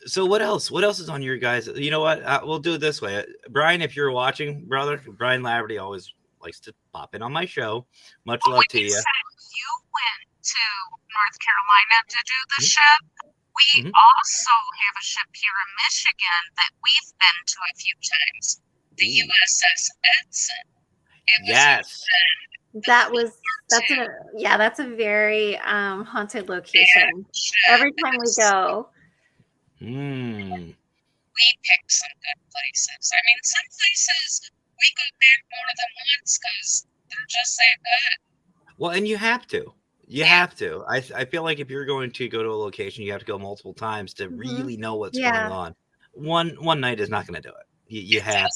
So what else? What else is on your guys? You know what? We'll do it this way. Brian, if you're watching, brother, Brian Laverty always likes to pop in on my show. Much love to you. You went to North Carolina to do the ship. We also have a ship here in Michigan that we've been to a few times. The USS Edson. It was That's a very haunted location. Every time we go. Hmm. We picked some good places. I mean, some places we go back more than once because they're just that good. Well, and you have to. You have to. I feel like if you're going to go to a location, you have to go multiple times to really know what's going Yeah. on. One night is not going to do it. You have to.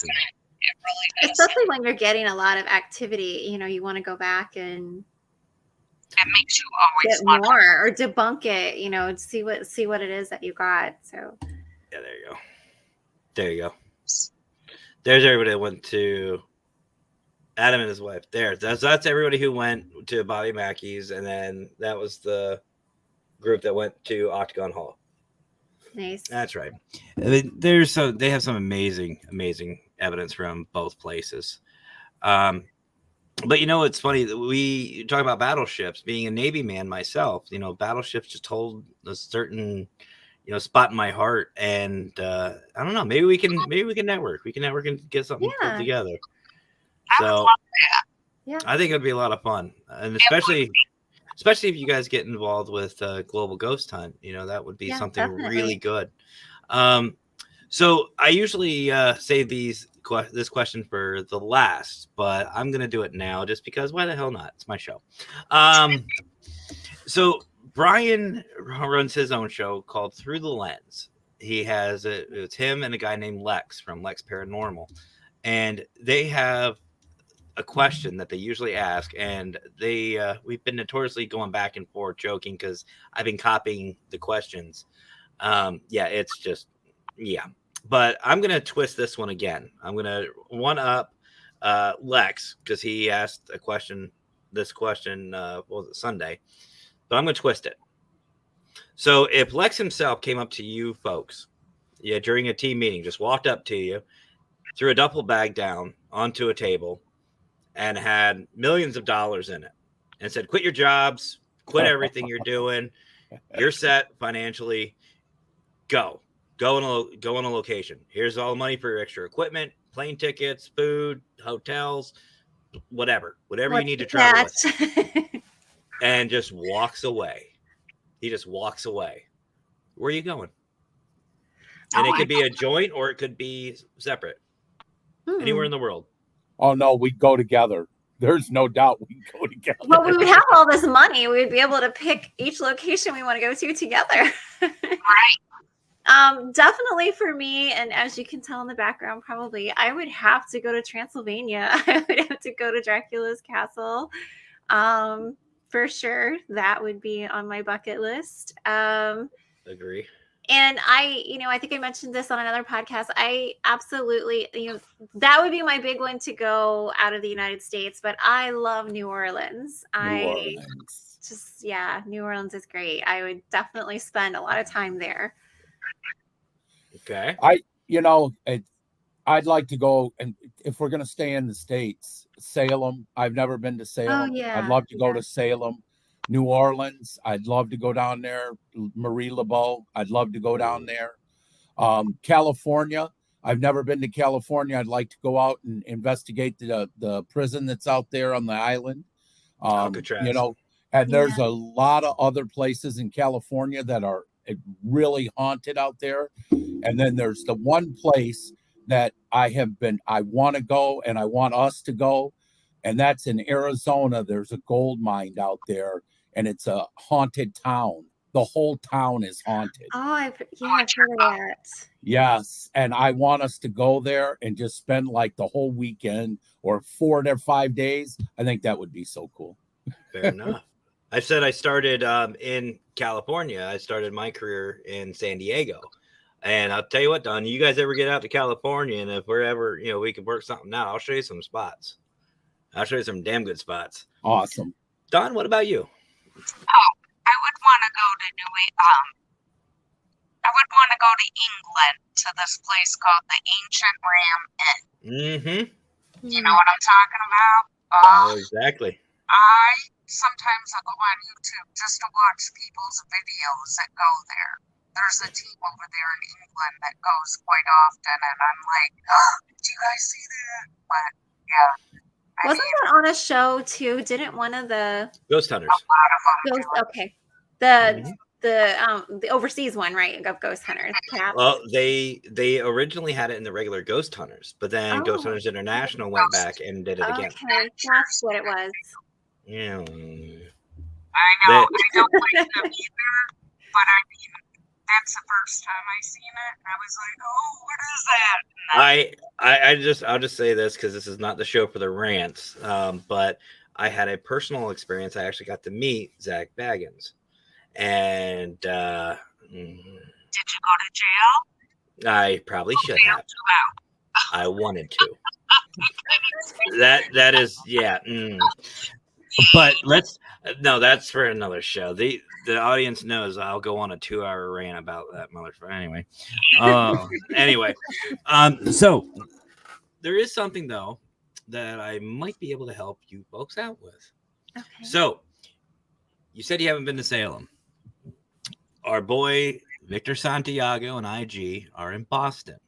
It really does. Especially when you're getting a lot of activity, you want to go back and It makes you always get want more or debunk it, see what it is that you got. So Yeah, there you go. There you go. There's everybody that went to Adam and his wife. That's everybody who went to Bobby Mackey's, and then that was the group that went to Octagon Hall. nice. That's right. They have some amazing evidence from both places. But it's funny that we talk about battleships. Being a Navy man myself, battleships just hold a certain spot in my heart, and I don't know. Maybe we can network. We can network and get something put together. I would So love that. Yeah. I think it'd be a lot of fun, and especially if you guys get involved with Global Ghost Hunt. That would be something definitely. really good. So I usually save this question for the last, but I'm gonna do it now just because why the hell not? It's my show. So Brian runs his own show called Through the Lens. It's him and a guy named Lex from Lex Paranormal, and they have a question that they usually ask, and we've been notoriously going back and forth joking because I've been copying the questions. It's just but I'm gonna twist this one again. I'm gonna one up Lex because he asked this question what was it, Sunday, but I'm gonna twist it. So if Lex himself came up to you folks during a team meeting, just walked up to you, threw a duffel bag down onto a table and had millions of dollars in it and said, quit your jobs, quit everything you're doing, you're set financially, go on a location. Here's all the money for your extra equipment, plane tickets, food, hotels, whatever you need to travel with, and just walks away. He just walks away. Where are you going? And it could be a joint or it could be separate, anywhere in the world. Oh no, we go together. There's no doubt we go together. Well, we would have all this money. We would be able to pick each location we want to go to together. Right. Definitely for me, and as you can tell in the background, probably I would have to go to Transylvania. I would have to go to Dracula's castle. For sure, that would be on my bucket list. Agree. And I think I mentioned this on another podcast. I absolutely, that would be my big one to go out of the United States. But I love New Orleans. New Orleans is great. I would definitely spend a lot of time there. Okay. I'd like to go, and if we're going to stay in the States, Salem. I've never been to Salem. Oh, yeah. I'd love to go to Salem. New Orleans, I'd love to go down there. Marie Laveau, I'd love to go down there. California, I've never been to California. I'd like to go out and investigate the prison that's out there on the island. Alcatraz. And there's a lot of other places in California that are really haunted out there. And then there's the one place that I want to go and I want us to go. And that's in Arizona. There's a gold mine out there and it's a haunted town. The whole town is haunted. Oh, I've heard of that. Yes. And I want us to go there and just spend like the whole weekend or 4 to 5 days. I think that would be so cool. Fair enough. I said I started in California. I started my career in San Diego. And I'll tell you what, Don, you guys ever get out to California, and if we're ever, we could work something out, I'll show you some spots. I'll show you some damn good spots. Awesome. Don, what about you? Oh, I would want to go to England to this place called the Ancient Ram Inn. Mm-hmm. You know what I'm talking about? Oh, exactly. Sometimes I'll go on YouTube just to watch people's videos that go there. There's a team over there in England that goes quite often, and I'm like, oh, do you guys see that? But yeah. Wasn't that on a show too? Didn't one of the Ghost Hunters. ghost? Okay, Mhm. the overseas one, right? Of Ghost Hunters. Cats. Well, they originally had it in the regular Ghost Hunters, but then Ghost Oh, Hunters International went back and did it again. okay, that's what it was. Yeah. I know, They- I don't like them either, but I mean, that's the first time I seen it, and I was like, oh, what is that? And then I'll just say this because this is not the show for the rants, but I had a personal experience. I actually got to meet Zach Baggins, and did you go to jail? I probably should Jail have. too out. I wanted to. That is yeah. But that's for another show. The audience knows I'll go on a 2-hour rant about that motherfucker. Anyway, so there is something though that I might be able to help you folks out with. Okay. So you said you haven't been to Salem. Our boy Victor Santiago and IG are in Boston.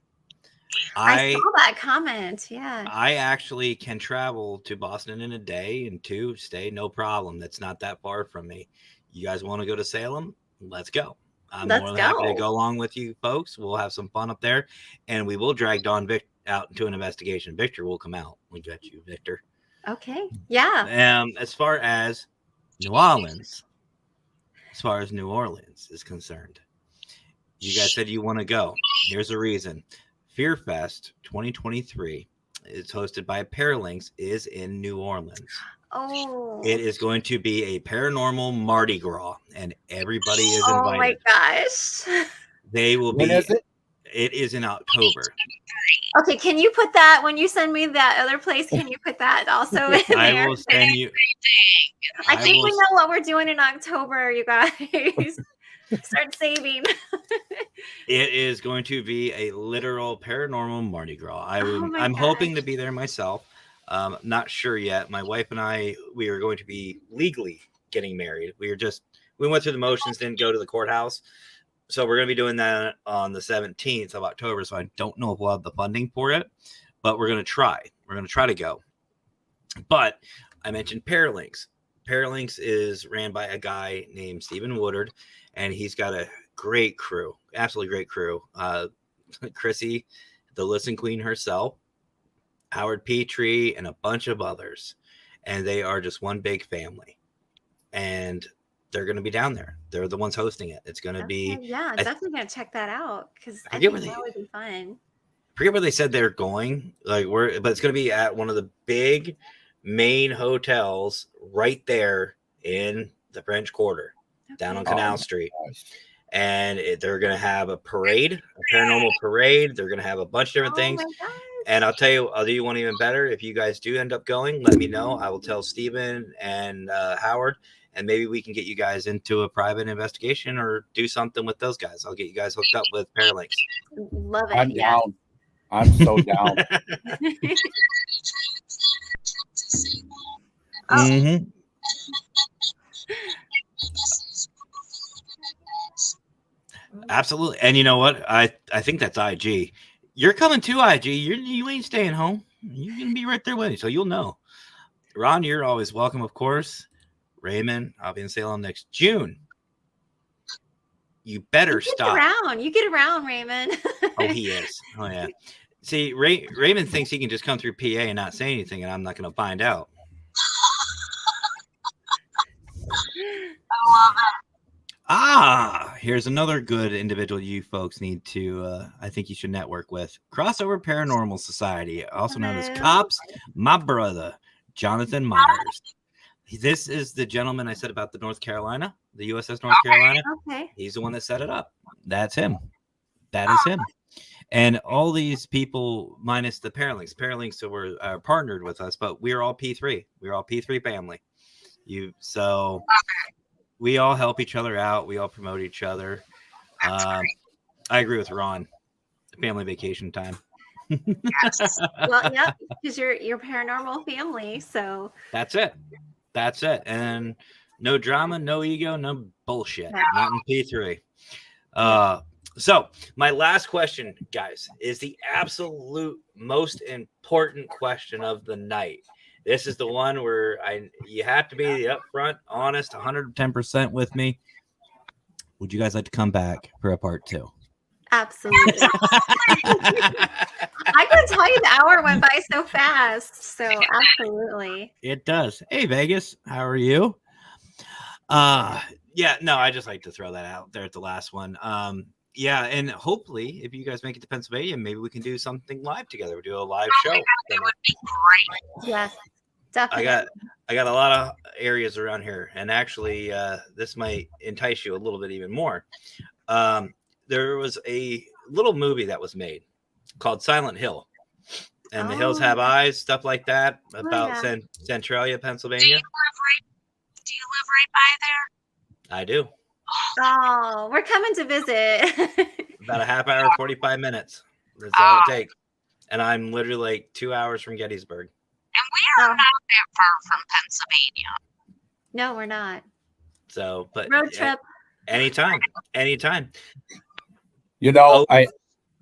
I saw that comment. Yeah. I actually can travel to Boston in a day and 2 stay, no problem. That's not that far from me. You guys want to go to Salem? Let's go. I'm Let's more than happy to go. go along with you folks. We'll have some fun up there, and we will drag Don Vic out into an investigation. Victor will come out. We got you, Victor. Okay. Yeah. As far as New Orleans is concerned, you guys said you want to go. Here's the reason. Fear Fest 2023 is hosted by Paralinks is in New Orleans. Oh. It is going to be a paranormal Mardi Gras, and everybody is Oh invited. my gosh. They will When be. is it? It is in October. Okay, can you put that when you send me that other place? Can you put that also in there? I will send you. I think we will- know what we're doing in October, you guys. Start saving. It is going to be a literal paranormal Mardi Gras. Oh my I'm hoping gosh. to be there myself. Not sure yet. My wife and I, we are going to be legally getting married. We went through the motions, didn't go to the courthouse. So we're going to be doing that on the 17th of October. So I don't know if we'll have the funding for it, but we're going to try. We're going to try to go. But I mentioned Paralinks. Paralinks is ran by a guy named Stephen Woodard, and he's got a great crew, absolutely great crew. Chrissy, the Listen Queen herself, Howard Petrie, and a bunch of others. And they are just one big family. And they're going to be down there. They're the ones hosting it. It's going to be. Yeah, I'm definitely going to check that out because I forget think where that would be fun. Forget where they said they're going. But it's going to be at one of the big main hotels right there in the French Quarter, down on Canal Street. And they're going to have a parade, a paranormal parade. They're going to have a bunch of different things. My gosh. And I'll do you one even better. If you guys do end up going, let me know. I will tell Steven and Howard, and maybe we can get you guys into a private investigation or do something with those guys. I'll get you guys hooked up with Paralinks. Love it. I'm yeah. down. I'm so down. Mm-hmm. Absolutely. And you know what? I think that's IG. You're coming to IG. You ain't staying home. You're going to be right there with you, so you'll know. Ron, you're always welcome, of course. Raymond, I'll be in Salem next June. You better stop. You get around, Raymond. Oh, he is. Oh, yeah. See, Raymond thinks he can just come through PA and not say anything, and I'm not going to find out. I love it. Here's another good individual you folks need to, I think you should network with. Crossover Paranormal Society, also known as Cops, my brother, Jonathan Myers. This is the gentleman I said about the North Carolina, the USS North Carolina. Okay. He's the one that set it up. That's him. That is him. And all these people, minus the Paralinks are partnered with us, but we're all P3. We're all P3 family. So we all help each other out. We all promote each other. I agree with Ron. Family vacation time. Well, yeah, because you're paranormal family, so That's it. And no drama, no ego, no bullshit. No. Not in P3. So my last question, guys, is the absolute most important question of the night. This is the one where you have to be upfront, honest, 110% with me. Would you guys like to come back for a part 2? Absolutely. I can tell you the hour went by so fast. So absolutely. It does. Hey, Vegas, how are you? Yeah, no, I just like to throw that out there at the last one. Yeah, and hopefully, if you guys make it to Pennsylvania, maybe we can do something live together. We'll do a live show. It would be great. Yes, definitely. I got a lot of areas around here, and actually, this might entice you a little bit even more. There was a little movie that was made called Silent Hill, and the hills have eyes, stuff like that, about Centralia, Pennsylvania. Do you live right by there? I do. Oh, we're coming to visit. About a half hour, 45 minutes. That's all it takes. And I'm literally like 2 hours from Gettysburg. And we are not that far from Pennsylvania. No, we're not. So, but road trip. Anytime. You know,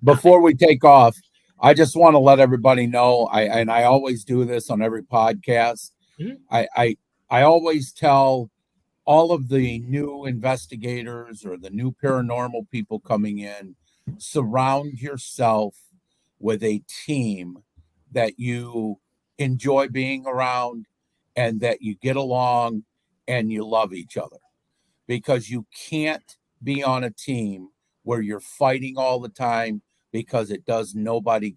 before we take off, I just want to let everybody know. I always do this on every podcast. Mm-hmm. I always tell all of the new investigators or the new paranormal people coming in, surround yourself with a team that you enjoy being around and that you get along and you love each other, because you can't be on a team where you're fighting all the time, because it does nobody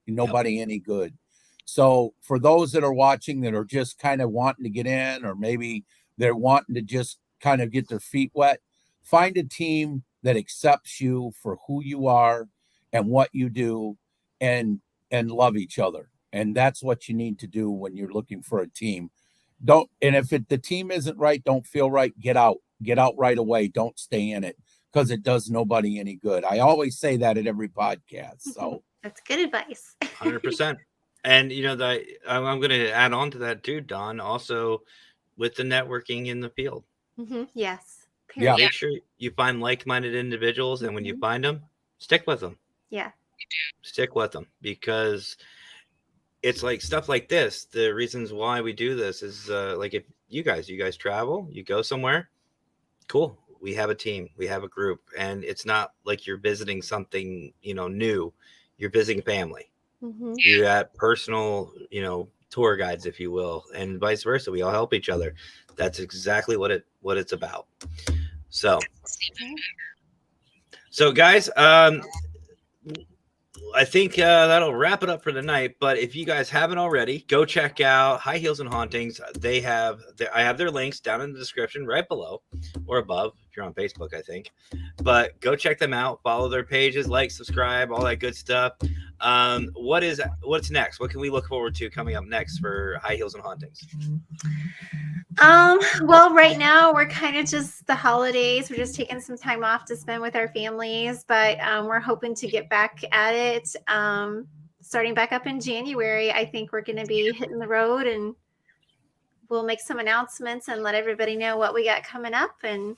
any good. So for those that are watching that are just kind of wanting to get in, or maybe they're wanting to just kind of get their feet wet, find a team that accepts you for who you are and what you do, and love each other. And that's what you need to do when you're looking for a team. If the team isn't right, don't feel right, get out right away. Don't stay in it, because it does nobody any good. I always say that at every podcast. So that's good advice. 100%. And you know, I'm going to add on to that too, Don, also with the networking in the field. Mm-hmm. Yes. Yeah. Make sure you find like-minded individuals, and when you find them, stick with them. Yeah. Stick with them, because it's like stuff like this. The reasons why we do this is like, if you guys travel, you go somewhere, cool. We have a team, we have a group, and it's not like you're visiting something, new. You're visiting family. Mm-hmm. You got personal, tour guides, if you will, and vice versa. We all help each other. That's exactly what it's about. So guys, I think that'll wrap it up for tonight. But if you guys haven't already, go check out High Heels and Hauntings. I have their links down in the description right below or above if you're on Facebook, I think. But go check them out. Follow their pages, like, subscribe, all that good stuff. What's next? What can we look forward to coming up next for High Heels and Hauntings? Well, right now we're kind of just the holidays. We're just taking some time off to spend with our families, but we're hoping to get back at it. Starting back up in January, I think we're going to be hitting the road, and we'll make some announcements and let everybody know what we got coming up. And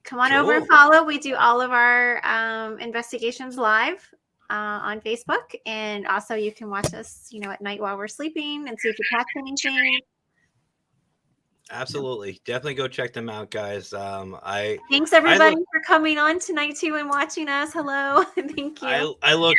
come on over and follow. We do all of our investigations live on Facebook, and also you can watch us, at night while we're sleeping and see if you catch anything. Absolutely. Definitely go check them out, guys. Thanks everybody for coming on tonight too and watching us. Hello. Thank you. I look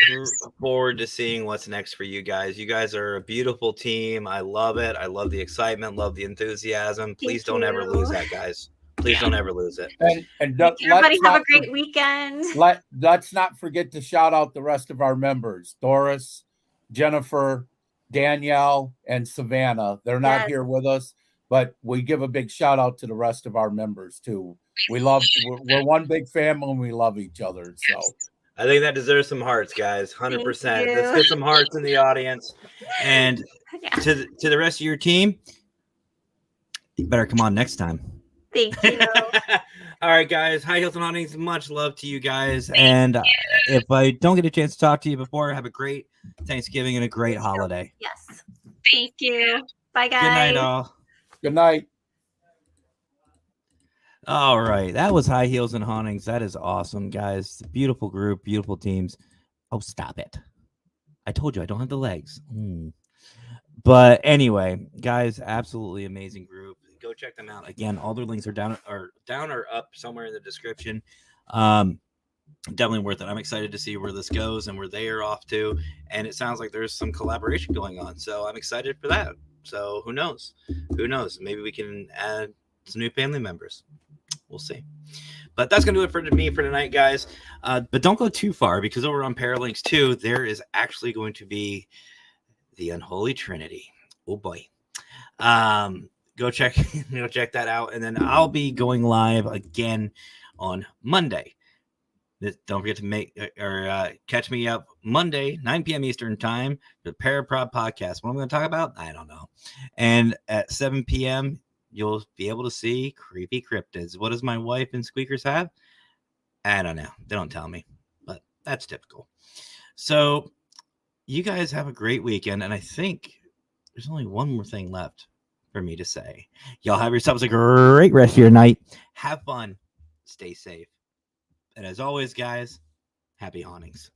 forward to seeing what's next for you guys. You guys are a beautiful team. I love it. I love the excitement, love the enthusiasm. Please don't ever lose that, guys. Please don't ever lose it. And everybody have a great weekend. Let's not forget to shout out the rest of our members: Doris, Jennifer, Danielle, and Savannah. They're not here with us, but we give a big shout out to the rest of our members too. We're one big family, and we love each other. So I think that deserves some hearts, guys. 100%. Let's get some hearts in the audience. And to the rest of your team, you better come on next time. Thank you. All right, guys. High Heels and Hauntings. Much love to you guys. And if I don't get a chance to talk to you before, have a great Thanksgiving and a great holiday. Yes. Thank you. Bye, guys. Good night, all. Good night. All right. That was High Heels and Hauntings. That is awesome, guys. Beautiful group, beautiful teams. Oh, stop it. I told you I don't have the legs. But anyway, guys, absolutely amazing group. Go check them out. Again, all their links are down or up somewhere in the description. Definitely worth it. I'm excited to see where this goes and where they are off to. And it sounds like there's some collaboration going on. So I'm excited for that. So who knows? Who knows? Maybe we can add some new family members. We'll see. But that's going to do it for me for tonight, guys. But don't go too far, because over on Paralinks 2, there is actually going to be the Unholy Trinity. Oh boy. Go check that out. And then I'll be going live again on Monday. Don't forget to catch me up Monday, 9 p.m. Eastern time, the Paraprod podcast. What I'm going to talk about, I don't know. And at 7 p.m., you'll be able to see creepy cryptids. What does my wife and Squeakers have? I don't know. They don't tell me, but that's typical. So you guys have a great weekend. And I think there's only one more thing left for me to say. Y'all have yourselves a great rest of your night. Have fun. Stay safe. And as always, guys, happy hauntings.